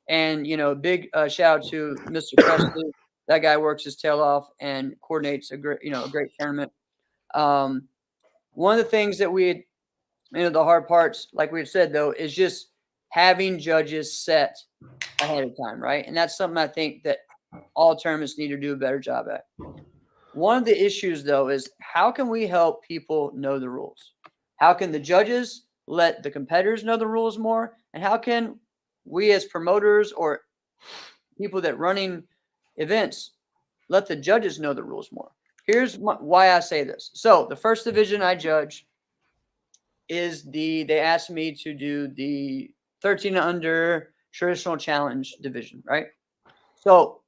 And big shout out to Mr. Presley. That guy works his tail off and coordinates a great tournament. One of the things that we had, the hard parts, like we had said though, is just having judges set ahead of time, right? And that's something I think that all tournaments need to do a better job at. One of the issues though is how can we help people know the rules? How can the judges let the competitors know the rules more? And how can we as promoters or people that running events let the judges know the rules more? Here's why I say this. So the first division I judge is they asked me to do the 13 under traditional challenge division, right? So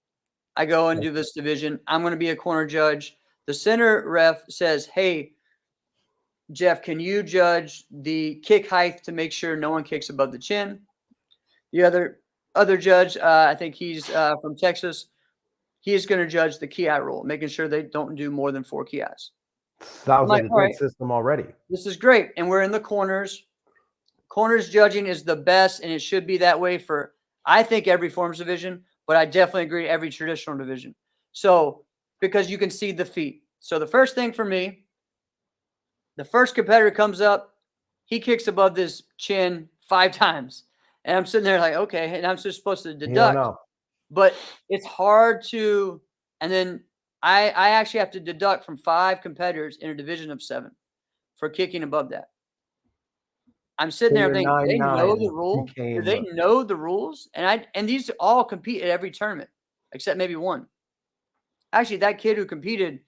I go and do this division. I'm going to be a corner judge. The center ref says, hey, Jeff, can you judge the kick height to make sure no one kicks above the chin? The other judge, I think he's from Texas. He is going to judge the ki rule, making sure they don't do more than 4 ki. Sounds like a great system already. This is great. And we're in the corners. Corners judging is the best, and it should be that way for, I think, every forms division, but I definitely agree every traditional division. So, because you can see the feet. So the first thing for me, the first competitor comes up, he kicks above this chin 5 times. And I'm sitting there like, okay, and I'm just supposed to deduct. But it's hard to, and then I actually have to deduct from 5 competitors in a division of 7 for kicking above that. I'm sitting there thinking, do they know the rule? Do they know the rules? And these all compete at every tournament, except maybe one. Actually, that kid who competed,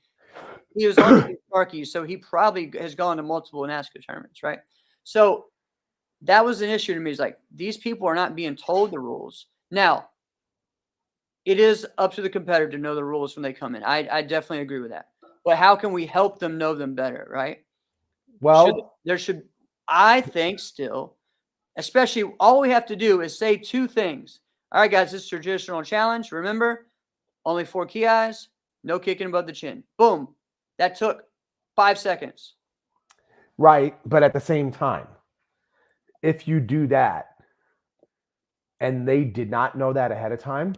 he was on Team Sparky, so he probably has gone to multiple NASCAR tournaments, right? So that was an issue to me. It's like, these people are not being told the rules. There it is up to the competitor to know the rules when they come in. I definitely agree with that. But how can we help them know them better, right? Well, I think still, especially all we have to do is say 2 things. All right, guys, this is traditional challenge. Remember, only 4 ki, no kicking above the chin. Boom. That took 5 seconds. Right. But at the same time, if you do that and they did not know that ahead of time,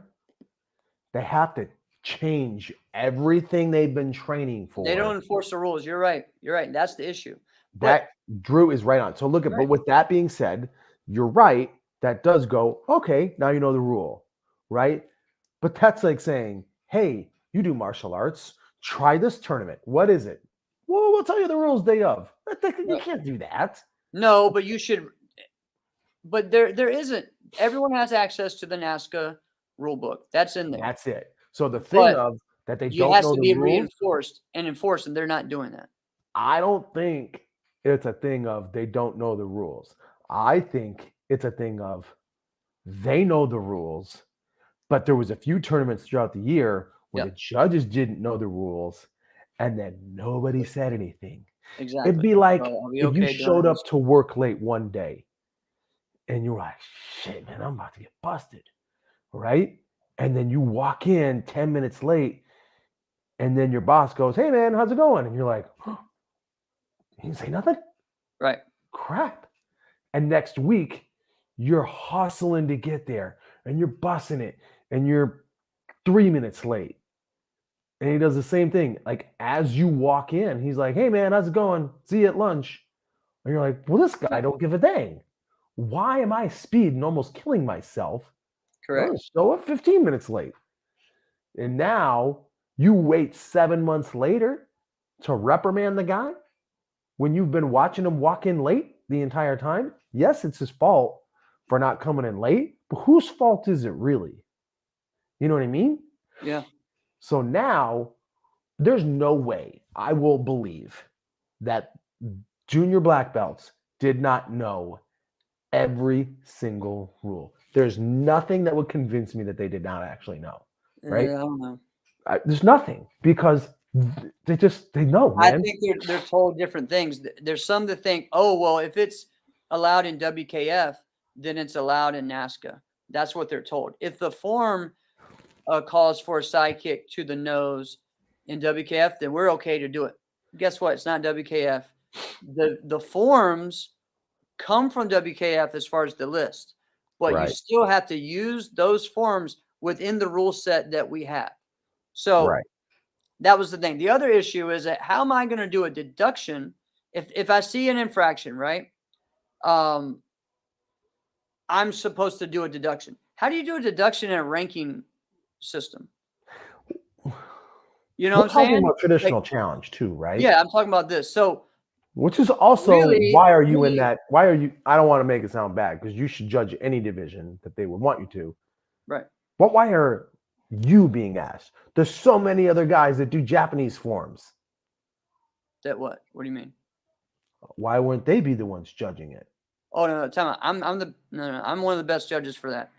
they have to change everything they've been training for. They don't enforce the rules. You're right. That's the issue. That Drew is right on. So look at, but with that being said, you're right. That does go, okay, now you know the rule, right? But that's like saying, hey, you do martial arts, try this tournament. What is it? Well, we'll tell you the rules day of. You can't do that. No, but you should. But there isn't. Everyone has access to the NASCAR rule book. That's in there. That's it. So the thing of that they don't know the rules. It has to be reinforced and enforced, and they're not doing that. I don't think it's a thing of they don't know the rules. I think it's a thing of they know the rules, but there was a few tournaments throughout the year where the judges didn't know the rules, and then nobody said anything. Exactly. It'd be like if you showed up to work late one day and you're like, shit, man, I'm about to get busted, right? And then you walk in 10 minutes late, and then your boss goes, hey, man, how's it going? And you're like, He didn't say nothing. Right. Crap. And next week, you're hustling to get there and you're bussing it and you're 3 minutes late. And he does the same thing. Like as you walk in, he's like, "Hey man, how's it going? See you at lunch." And you're like, "Well, this guy don't give a dang. Why am I speeding, almost killing myself? Correct. Show up 15 minutes late." And now you wait 7 months later to reprimand the guy when you've been watching him walk in late the entire time. Yes, it's his fault for not coming in late, but whose fault is it really? You know what I mean? Yeah. So now there's no way I will believe that junior black belts did not know every single rule. There's nothing that would convince me that they did not actually know. Right? I don't know. There's nothing because they know, man. I think they're told different things. There's some that think, oh, well, if it's allowed in WKF, then it's allowed in NASCA. That's what they're told. If the form calls for a side kick to the nose in WKF, then we're okay to do it. Guess what? It's not WKF. The forms come from WKF as far as the list, but you still have to use those forms within the rule set that we have. So that was the thing. The other issue is that how am I going to do a deduction if I see an infraction, right? I'm supposed to do a deduction. How do you do a deduction in a ranking system? You know what I'm saying? About traditional challenge too, right? Yeah, I'm talking about this. So, which is also really, why are you in that? Why are you? I don't want to make it sound bad because you should judge any division that they would want you to. Right. But why are you being asked? There's so many other guys that do Japanese forms. That what? What do you mean? Why wouldn't they be the ones judging it? Oh no, time out. I'm I'm one of the best judges for that.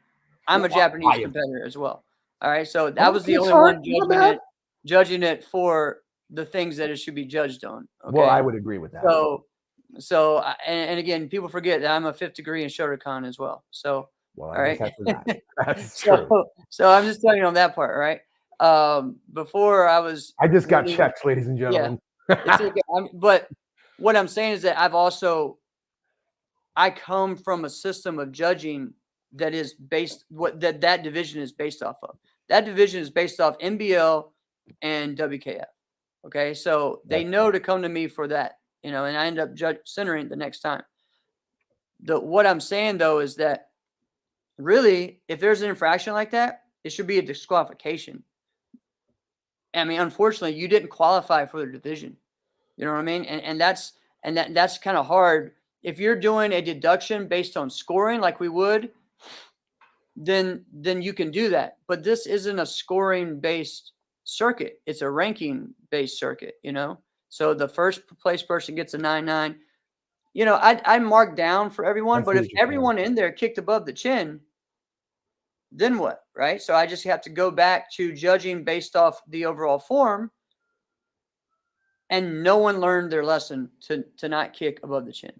I'm a Japanese competitor as well. All right, so that was the only one judging it for the things that it should be judged on. Okay? Well, I would agree with that. So and again, people forget that I'm a 5th degree in Shotokan as well. So well, all right, that's true. So I'm just telling you on that part, right? Before I just got checked, ladies and gentlemen. Yeah, it's okay. But what I'm saying is that I come from a system of judging that is based that division is based off of. That division is based off NBL and WKF. Okay, so they know to come to me for that, and I end up centering the next time. What I'm saying though is that really, if there's an infraction like that, it should be a disqualification. I mean, unfortunately, you didn't qualify for the division. You know what I mean? And that's kind of hard. If you're doing a deduction based on scoring like we would, then you can do that. But this isn't a scoring based circuit. It's a ranking based circuit, So the first place person gets a 9-9. I mark down for everyone, but if everyone in there kicked above the chin, then what, right? So I just have to go back to judging based off the overall form, and no one learned their lesson to not kick above the chin.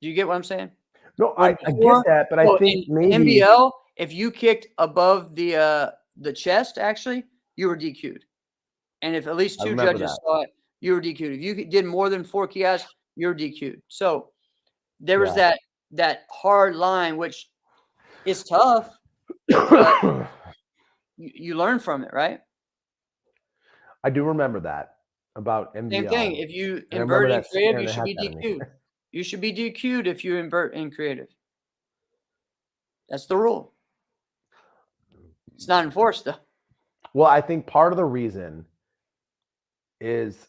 Do you get what I'm saying? No, I get that, but I think maybe NBL, if you kicked above the chest, actually, you were DQ'd. And if at least 2 judges saw it, you were DQ'd. If you did more than 4 kiosks, you're DQ'd. So there was that hard line, which is tough. But you learn from it, right? I do remember that about NBL. Same thing. If you invert in creative, you should be DQ'd. You should be DQ'd if you invert in creative. That's the rule. It's not enforced, though. Well, I think part of the reason is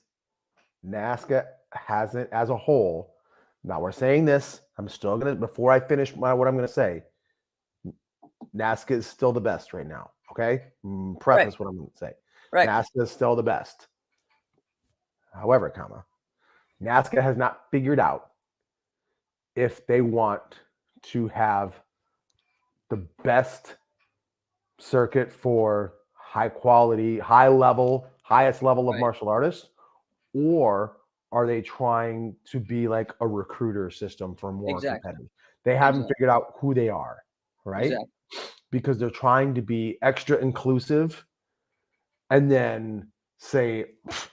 NASCA hasn't, as a whole. Now we're saying this. I'm still gonna, before I finish what I'm gonna say, NASCA is still the best right now. Okay, preface what I'm gonna say. Right. NASCA is still the best. However, NASCA has not figured out if they want to have the best circuit for high quality, highest level of martial artists, or are they trying to be like a recruiter system for more competitors? They haven't figured out who they are, right? Exactly. Because they're trying to be extra inclusive and then say,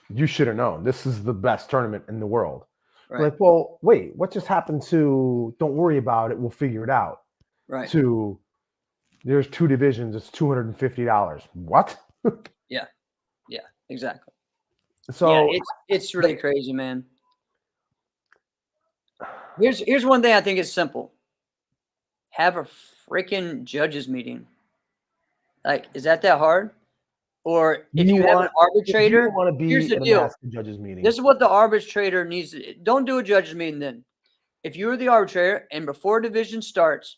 you should have known this is the best tournament in the world. Right. Like, well, wait, what just happened to don't worry about it, we'll figure it out, Right. to there's 2 divisions, it's $250. What? Yeah. Yeah. Exactly. So Yeah. It's really crazy, man. Here's one thing I think is simple. Have a freaking judges meeting. Like, is that hard? Or if you have an if you arbitrator, don't wanna here's be the in a deal. master judges meeting. This is what the arbitrator needs to don't do a judges meeting then. If you are the arbitrator and before division starts,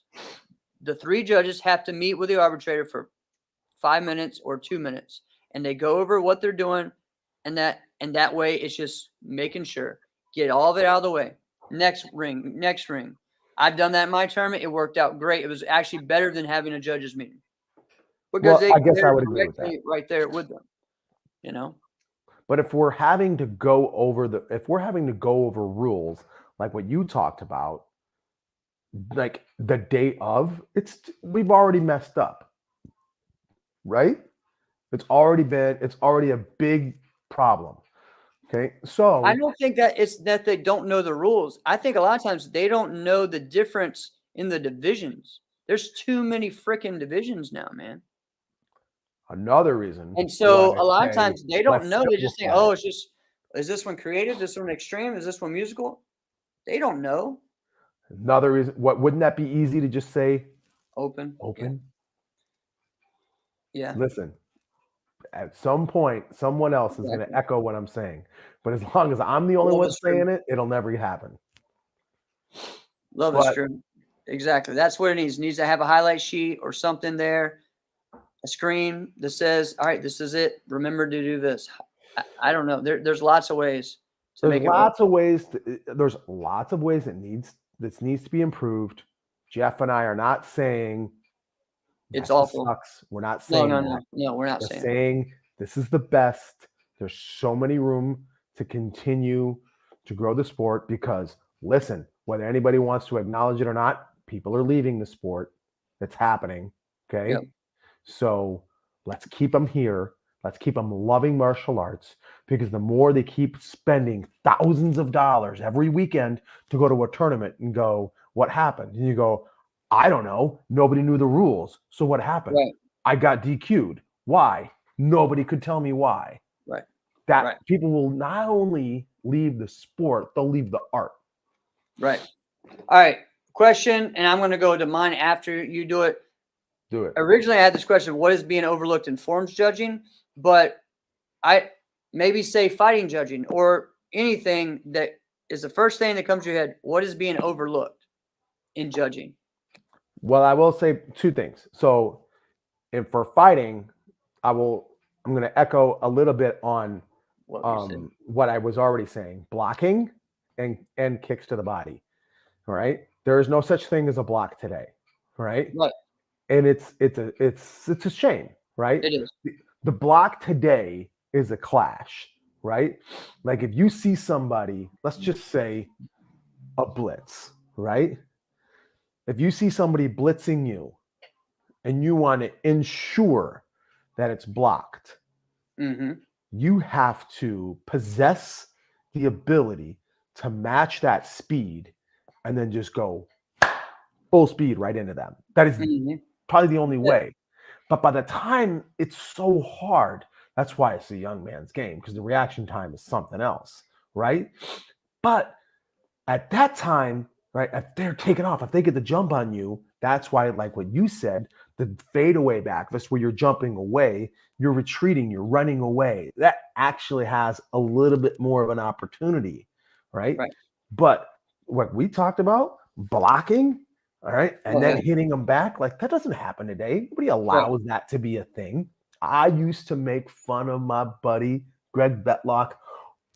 the 3 judges have to meet with the arbitrator for 5 minutes or 2 minutes, and they go over what they're doing, and that way it's just making sure get all of it out of the way. Next ring. I've done that in my tournament. It worked out great. It was actually better than having a judges meeting because Well, I guess I they're would agree with that. directly right there with them. You know, But if we're having to go over rules like what you talked about, like the day of, we've already messed up, right? It's already a big problem. Okay. So I don't think that it's that they don't know the rules. I think a lot of times they don't know the difference in the divisions. There's too many freaking divisions now, man. another reason And why so I a lot of say times they don't let's know. They just think, simplify oh, it. it's just, is this one creative? This one extreme? Is this one musical? They don't know. Another reason, what wouldn't that be easy to just say Open. open? Yeah. Listen, at some point, someone else is going to Exactly. echo what I'm saying. But as long as I'm the only Love one is true. saying it, it'll never happen. Love is But true. Exactly. That's what it needs. It needs to have a highlight sheet or something there, a screen that says, all right, this is it. Remember to do this. I don't know. There's lots of ways to there's make it work. lots of ways. There's lots of ways this needs to be improved. Jeff and I are not saying It's Nesta awful. sucks. We're not saying that. No, we're not We're saying saying this is the best. There's so many room to continue to grow the sport because listen, whether anybody wants to acknowledge it or not, people are leaving the sport. It's happening. Okay. Yep. So let's keep them here. Let's keep them loving martial arts because the more they keep spending thousands of dollars every weekend to go to a tournament and go, what happened? And you go, I don't know. Nobody knew the rules. So what happened? Right. I got DQ'd. Why? Nobody could tell me why. Right. That Right. people will not only leave the sport, they'll leave the art. Right. All right. Question, and I'm going to go to mine after you do it. Do it. Originally, I had this question: what is being overlooked in forms judging? But I maybe say fighting judging or anything that is the first thing that comes to your head. What is being overlooked in judging? Well, I will say 2 things. So, if for fighting, I'm going to echo a little bit on what I was already saying. Blocking and kicks to the body. All right? There is no such thing as a block today, right? Right. And it's a shame, right? It is. The block today is a clash, right? Like if you see somebody, let's just say a blitz, right? If you see somebody blitzing you and you want to ensure that it's blocked, you have to possess the ability to match that speed and then just go full speed right into them. That is probably the only way. But by the time it's so hard, that's why it's a young man's game because the reaction time is something else, right? But at that time, right, if they're taking off, if they get the jump on you, that's why, like what you said, the fadeaway back, that's where you're jumping away, you're retreating, you're running away. That actually has a little bit more of an opportunity, right? But what we talked about, blocking, all right, and then hitting them back, like that doesn't happen today. Nobody allows that to be a thing. I used to make fun of my buddy, Greg Betlock,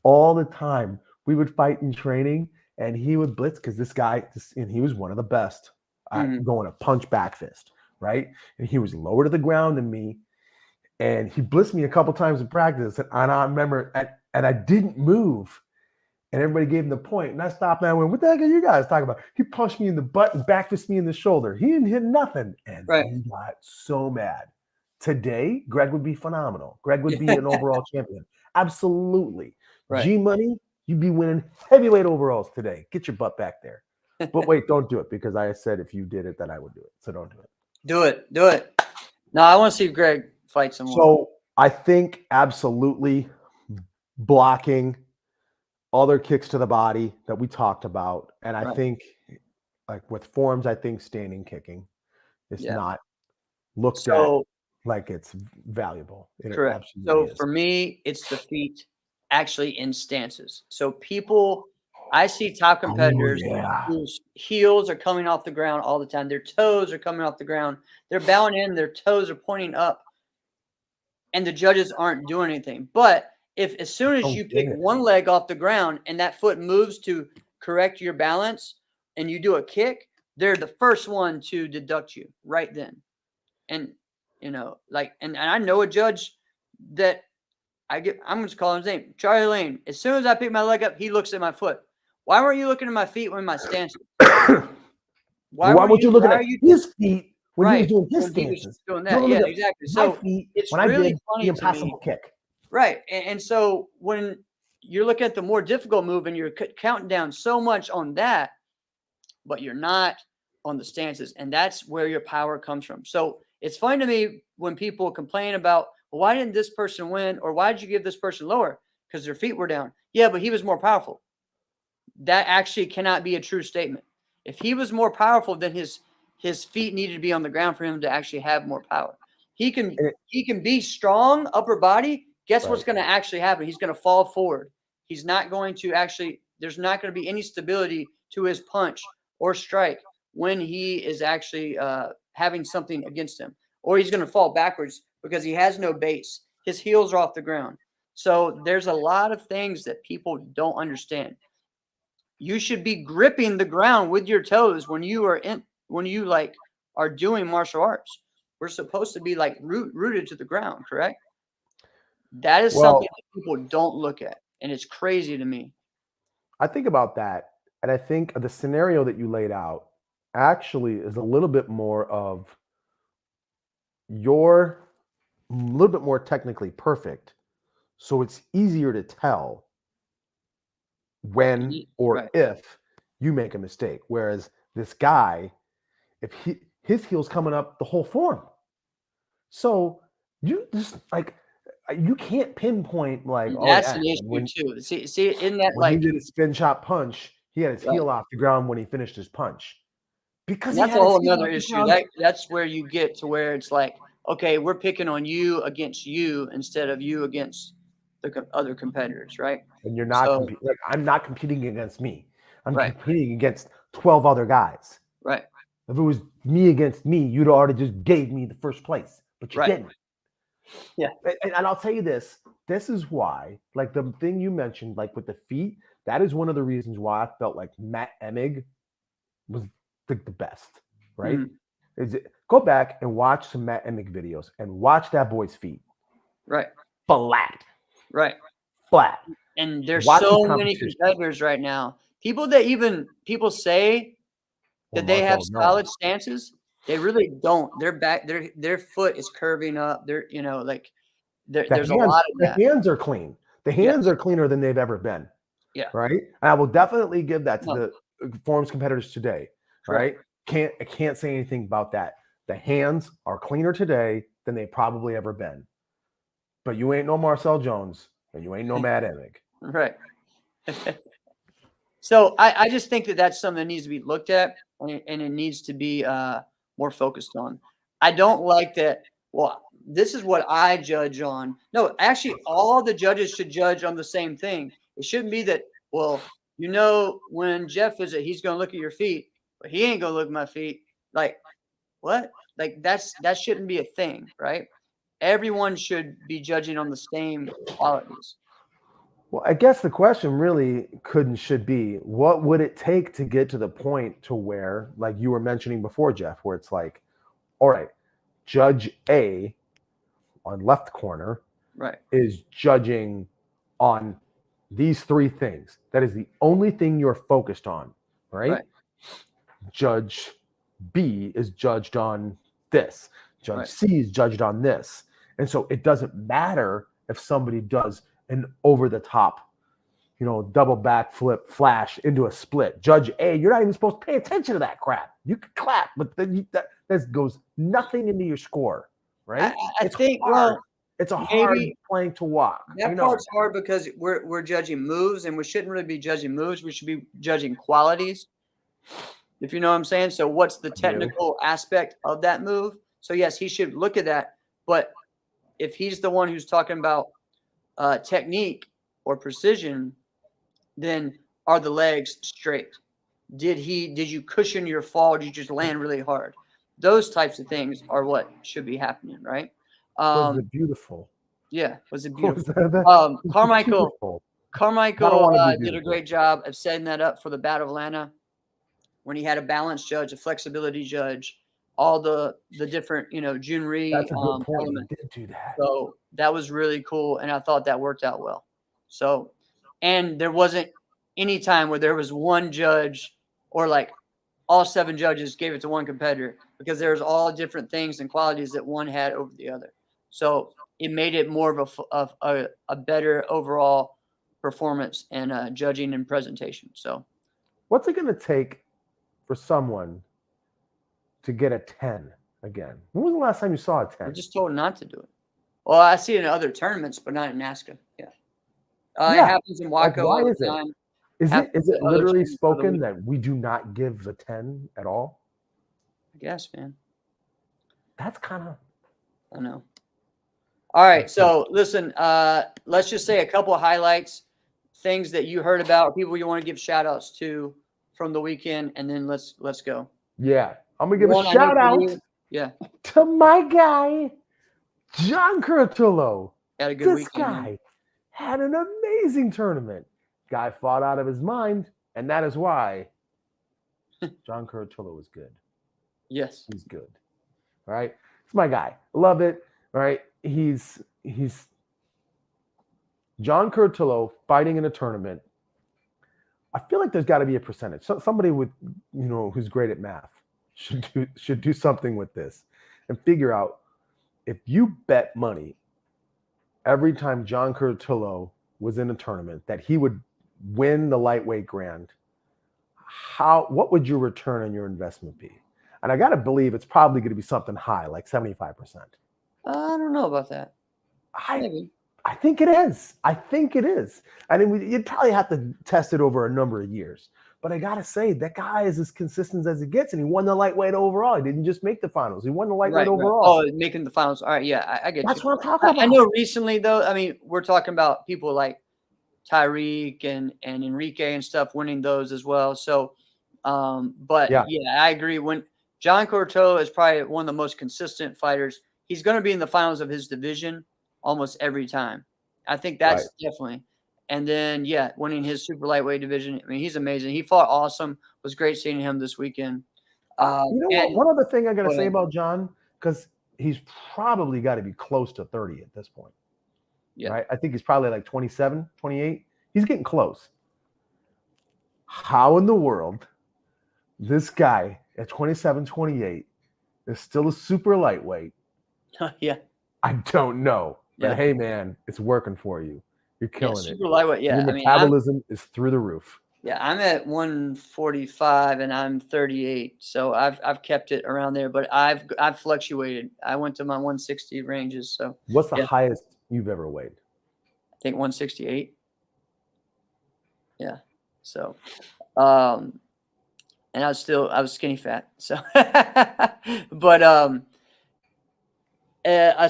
all the time. We would fight in training and he would blitz because and he was one of the best at going to punch back fist, right? And he was lower to the ground than me. And he blitzed me a couple times in practice. And I remember, and I didn't move. And everybody gave him the point. And I stopped and I went, what the heck are you guys talking about? He punched me in the butt and back fist me in the shoulder. He didn't hit nothing. And he got so mad. Today, Greg would be phenomenal. Greg would be an overall champion. Absolutely. G Money, you'd be winning heavyweight overalls today. Get your butt back there. But wait, don't do it because I said if you did it, then I would do it. So don't do it. Do it. Do it. No, I want to see Greg fight someone. So I think absolutely blocking, other kicks to the body that we talked about. And I think like with forms, I think standing kicking is not looked at like it's valuable. Correct. So for me, it's the feet actually in stances. So people, I see top competitors whose heels are coming off the ground all the time. Their toes are coming off the ground. They're bowing in. Their toes are pointing up. And the judges aren't doing anything. But if as soon as you pick one leg off the ground and that foot moves to correct your balance and you do a kick, they're the first one to deduct you right then. And, you know, like, and I know a judge that I'm going to call his name, Charlie Lane. As soon as I pick my leg up, he looks at my foot. Why weren't you looking at my feet when my stance? Why weren't you looking at his feet when he was doing his stances? Doing that. Yeah, exactly. So it's really funny the impossible kick. Right. And so when you're looking at the more difficult move and you're counting down so much on that, but you're not on the stances, and that's where your power comes from. So it's funny to me when people complain about, well, why didn't this person win? Or why did you give this person lower? Because their feet were down. Yeah, but he was more powerful. That actually cannot be a true statement. If he was more powerful, then his feet needed to be on the ground for him to actually have more power. He can be strong, upper body. Guess what's going to actually happen? He's going to fall forward. He's not going to actually, there's not going to be any stability to his punch or strike when he is actually having something against him. Or he's going to fall backwards because he has no base. His heels are off the ground. So there's a lot of things that people don't understand. You should be gripping the ground with your toes when you are doing martial arts. We're supposed to be like rooted to the ground, correct? That is something that people don't look at, and it's crazy to me. I think about that, and I think the scenario that you laid out actually is a little bit more of a little bit more technically perfect, so it's easier to tell when or if you make a mistake. Whereas this guy, if his heel's coming up the whole form, so you just like. You can't pinpoint like that's an issue too. See, in that when he did a spin chop punch, he had his heel off the ground when he finished his punch. Because that's a whole other issue. That's where you get to where it's like, okay, we're picking on you against you instead of you against the other competitors, right? And you're not I'm not competing against me. I'm competing against 12 other guys. Right. If it was me against me, you'd already just gave me the first place, but you didn't. Yeah. And I'll tell you this is why, like the thing you mentioned, like with the feet, that is one of the reasons why I felt like Matt Emig was the best, right? Go back and watch some Matt Emig videos and watch that boy's feet. Right. Flat. Right. Flat. And there's so many competitors right now. People say that they have solid stances. They really don't. Their foot is curving up. There's a lot of that. The hands are clean. The hands are cleaner than they've ever been. Yeah. Right. And I will definitely give that to the forms competitors today. Right. I can't say anything about that. The hands are cleaner today than they've probably ever been. But you ain't no Marcel Jones and you ain't no Matt Emig. Right. So I just think that that's something that needs to be looked at and it needs to be more focused on. I don't like that. Well, this is what I judge on. No, actually, all the judges should judge on the same thing. It shouldn't be that, well, when Jeff is he's going to look at your feet, but he ain't going to look at my feet. Like, what? Like, that shouldn't be a thing, right? Everyone should be judging on the same qualities. Well, I guess the question really should be, what would it take to get to the point to where, like you were mentioning before, Jeff, where it's like, all right, Judge A on left corner is judging on these three things. That is the only thing you're focused on, right? Judge B is judged on this. Judge C is judged on this. And so it doesn't matter if somebody does an over-the-top double backflip flash into a split. Judge A, you're not even supposed to pay attention to that crap. You can clap, but then that goes nothing into your score, right? I It's think, hard. well, It's a hard maybe plank to walk. that part's hard because we're judging moves, and we shouldn't really be judging moves. We should be judging qualities, if you know what I'm saying. So what's the technical aspect of that move? So yes, he should look at that. But if he's the one who's talking about technique or precision, then are the legs straight? Did you cushion your fall? Did you just land really hard? Those types of things are what should be happening, right? Was it beautiful? Yeah, was it Was beautiful? that Carmichael beautiful? Carmichael wanna be did a great job of setting that up for the Battle of Atlanta when he had a balance judge, a flexibility judge, all the different, Jun Rhee That's a good point. elements. He did do that. So that was really cool, and I thought that worked out well. So, and there wasn't any time where there was one judge or like all 7 judges gave it to one competitor, because there's all different things and qualities that one had over the other. So it made it more of a better overall performance and judging and presentation. So What's it going to take for someone to get a 10 again? When was the last time you saw a 10? I'm just told not to do it. Well, I see it in other tournaments, but not in NASCA. Yeah. It happens in Waco all the time. Is it literally tournaments for the spoken week. that we do not give the 10 at all? I guess, man. That's kind of. I know. All right. So listen, let's just say a couple of highlights, things that you heard about, people you want to give shout outs to from the weekend, and then let's go. Yeah. I'm going to give One, a I know shout for out you, yeah, to my guy, John Curatolo. had a good This weekend. man. guy had an amazing tournament. Guy fought out of his mind, and that is why John Curatolo is good. Yes. He's good. All right. It's my guy. Love it. All right. He's John Curatolo fighting in a tournament. I feel like there's got to be a percentage. So somebody with, who's great at math should do something with this and figure out, if you bet money every time John Curatolo was in a tournament that he would win the lightweight grand, what would your return on your investment be? And I got to believe it's probably going to be something high, like 75%. I don't know about that. Maybe. I think it is. I mean, you'd probably have to test it over a number of years. But I got to say, that guy is as consistent as it gets, and he won the lightweight overall. He didn't just make the finals. He won the lightweight overall. Oh, making the finals. All right, yeah, I get That's you. what I'm talking about. I know recently, though, I mean, we're talking about people like Tyreek and Enrique and stuff winning those as well. So, but yeah, I agree. When John Curatolo is probably one of the most consistent fighters, he's going to be in the finals of his division almost every time. I think that's definitely. And then, winning his super lightweight division. I mean, he's amazing. He fought awesome. It was great seeing him this weekend. One other thing I got to say about John, because he's probably got to be close to 30 at this point. Yeah. Right? I think he's probably like 27, 28. He's getting close. How in the world this guy at 27, 28 is still a super lightweight? Yeah. I don't know. But hey, man, it's working for you. You're killing it. Super lightweight, yeah. Your metabolism is through the roof. Yeah, I'm at 145 and I'm 38, so I've kept it around there. But I've fluctuated. I went to my 160 ranges. So what's the highest you've ever weighed? I think 168. Yeah. So, and I was skinny fat. So, but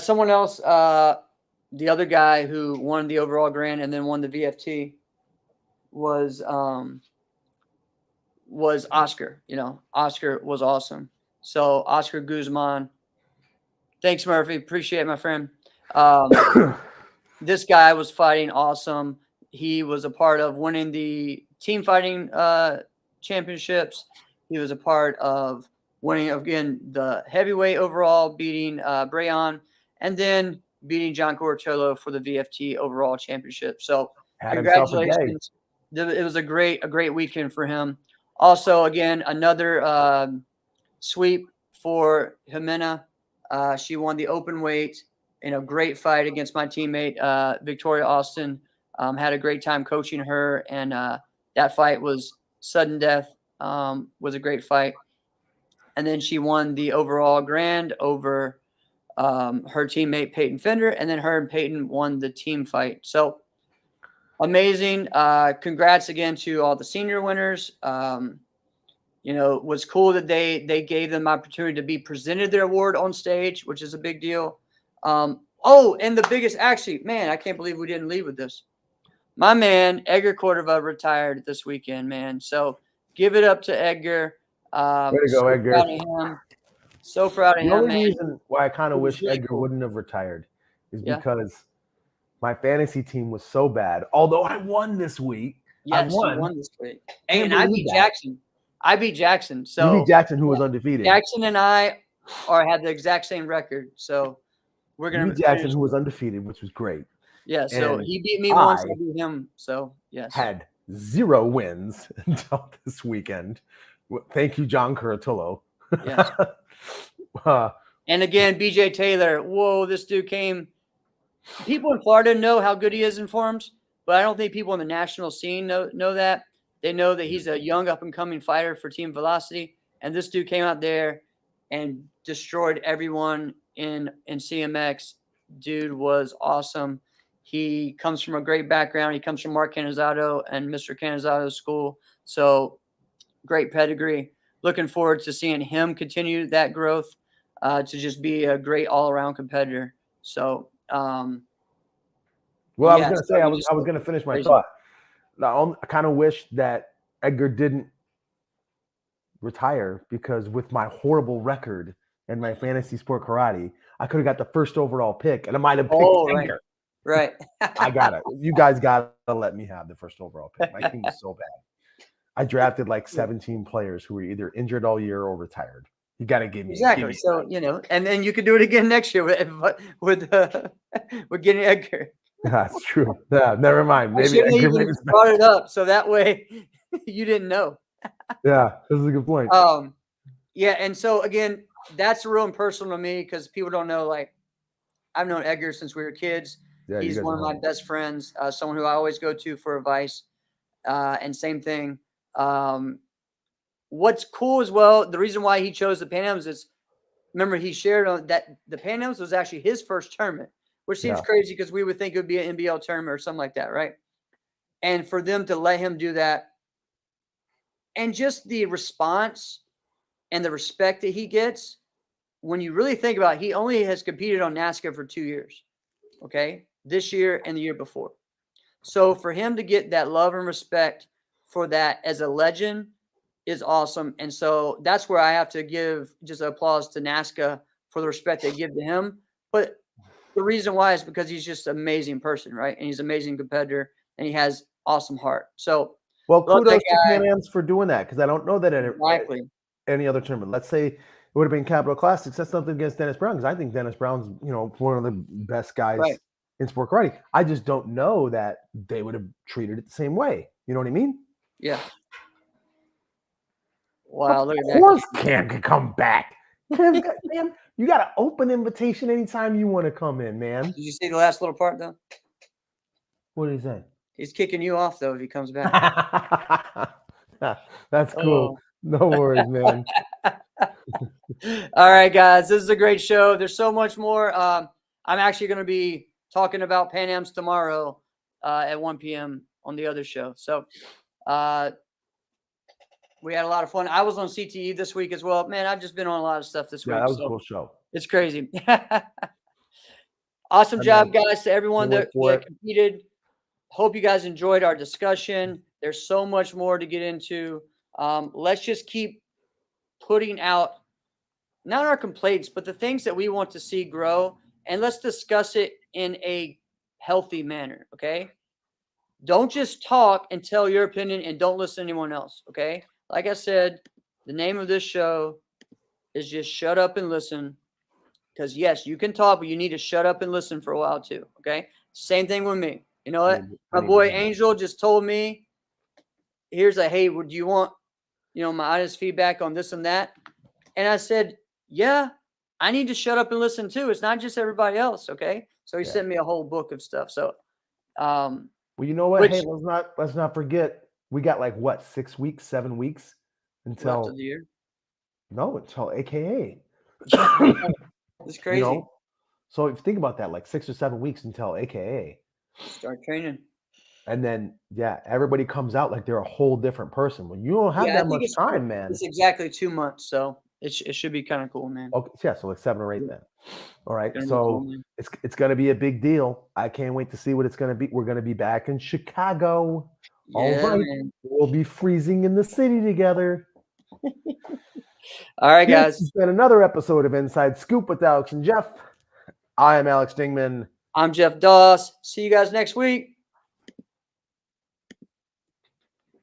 someone else. The other guy who won the overall grand and then won the VFT was Oscar. Oscar was awesome. So Oscar Guzman, thanks, Murphy. Appreciate it, my friend. This guy was fighting awesome. He was a part of winning the team fighting championships. He was a part of winning, again, the heavyweight overall, beating Brayon, and then beating John Curatolo for the VFT overall championship. So congratulations. It was a great weekend for him. Also, again, another sweep for Jimena. She won the open weight in a great fight against my teammate, Victoria Austin. Had a great time coaching her, and that fight was sudden death. Was a great fight. And then she won the overall grand over her teammate Peyton Fender, and then her and Peyton won the team fight. So amazing. Congrats again to all the senior winners. You know, it was cool that they gave them opportunity to be presented their award on stage, which is a big deal. Oh, and the biggest, actually, man, I can't believe we didn't leave with this. My man, Edgar Cordova, retired this weekend, man. So give it up to Edgar. Way to go, Edgar. Proud of him. So proud of The him, only man. reason why I kind It of was wish really Edgar cool. wouldn't have retired is Yeah. because my fantasy team was so bad. Although I won this week. Yes, I you won this week. Can't And I believe beat that. Jackson. I beat Jackson. You So beat Jackson, who was undefeated. Jackson and I had the exact same record. So we're You gonna beat Jackson, finish. who was undefeated, which was great. Yeah, so And he beat me once, I I beat him. So yes. Had 0 wins until this weekend. Thank you, John Curatolo. Yes. And again, BJ Taylor. Whoa, this dude came. People in Florida know how good he is in forms, but I don't think people in the national scene know that. They know that he's a young up and coming fighter for Team Velocity, and this dude came out there and destroyed everyone in CMX. Dude was awesome. He comes from a great background. He comes from Mark Canizzato and Mr. Canizzato's school, so great pedigree. Looking forward to seeing him continue that growth to just be a great all around competitor. So. Well, Yeah, I was going to so say, you I was just going to finish my crazy. thought. Now, I kind of wish that Edgar didn't retire because with my horrible record and my fantasy sport karate, I could have got the first overall pick and I might have picked Edgar. Right. I got it. You guys got to let me have the first overall pick. My team was so bad. I drafted like 17 players who were either injured all year or retired. You got to give me Exactly. So, you know, and then you could do it again next year with getting Edgar. That's true. Yeah, never mind. I Maybe shouldn't Edgar even made his brought it up, so that way you didn't know. Yeah, this is a good point. Yeah, and so again, that's real and personal to me because people don't know. Like, I've known Edgar since we were kids. Yeah, He's one of my best friends. Someone who I always go to for advice. And same thing. What's cool as well, the reason why he chose the Pan Ams is, remember he shared on that the Pan Ams was actually his first tournament, which seems crazy because we would think it would be an NBL tournament or something like that, right? And for them to let him do that, and just the response and the respect that he gets, when you really think about it, he only has competed on NASCAR for 2 years, okay? This year and the year before. So for him to get that love and respect for that as a legend is awesome. And so that's where I have to give just applause to NASCAR for the respect they give to him. But the reason why is because he's just an amazing person, right? And he's an amazing competitor and he has awesome heart. So, well, kudos to Pan Ams for doing that because I don't know that any other tournament. Let's say it would have been Capital Classics. That's something against Dennis Brown because I think Dennis Brown's, one of the best guys in sport karate. I just don't know that they would have treated it the same way. You know what I mean? Yeah. Wow, look at that. Of course Cam can come back. Cam, you got an open invitation anytime you want to come in, man. Did you see the last little part, though? What did he say? He's kicking you off, though, if he comes back. That's cool. No worries, man. All right, guys. This is a great show. There's so much more. I'm actually going to be talking about Pan Ams tomorrow at 1 p.m. on the other show. So we had a lot of fun. I was on CTE this week as well. Man, I've just been on a lot of stuff this week. Yeah, that was a cool show. It's crazy. Awesome job, guys, to everyone that competed. Hope you guys enjoyed our discussion. There's so much more to get into. Let's just keep putting out, not our complaints, but the things that we want to see grow. And let's discuss it in a healthy manner, okay? Don't just talk and tell your opinion and don't listen to anyone else, okay? Like I said, the name of this show is just shut up and listen. Because, yes, you can talk, but you need to shut up and listen for a while too, okay? Same thing with me. You know what? My boy Angel just told me, here's a, hey, would you want, my honest feedback on this and that? And I said, yeah, I need to shut up and listen too. It's not just everybody else, okay? So he sent me a whole book of stuff. So Well, you know what? Which Hey, let's not forget. We got like what, 6 weeks, 7 weeks left until of the year. until AKA. It's You crazy. know, so if you think about that, like 6 or 7 weeks until AKA, Start training. and then yeah, everybody comes out like they're a whole different person. When you don't have Yeah, I that think much time, man. it's exactly 2 months, so it should be kind of cool, man. Okay, yeah, so like 7 or 8 Yeah. then. All right, Gonna be cool, so man. it's gonna be a big deal. I can't wait to see what it's gonna be. We're gonna be back in Chicago. All Yeah, right, man. we'll be freezing in the city together. All right, This guys. has been another episode of Inside Scoop with Alex and Jeff. I am Alex Dingman. I'm Jeff Doss. See you guys next week.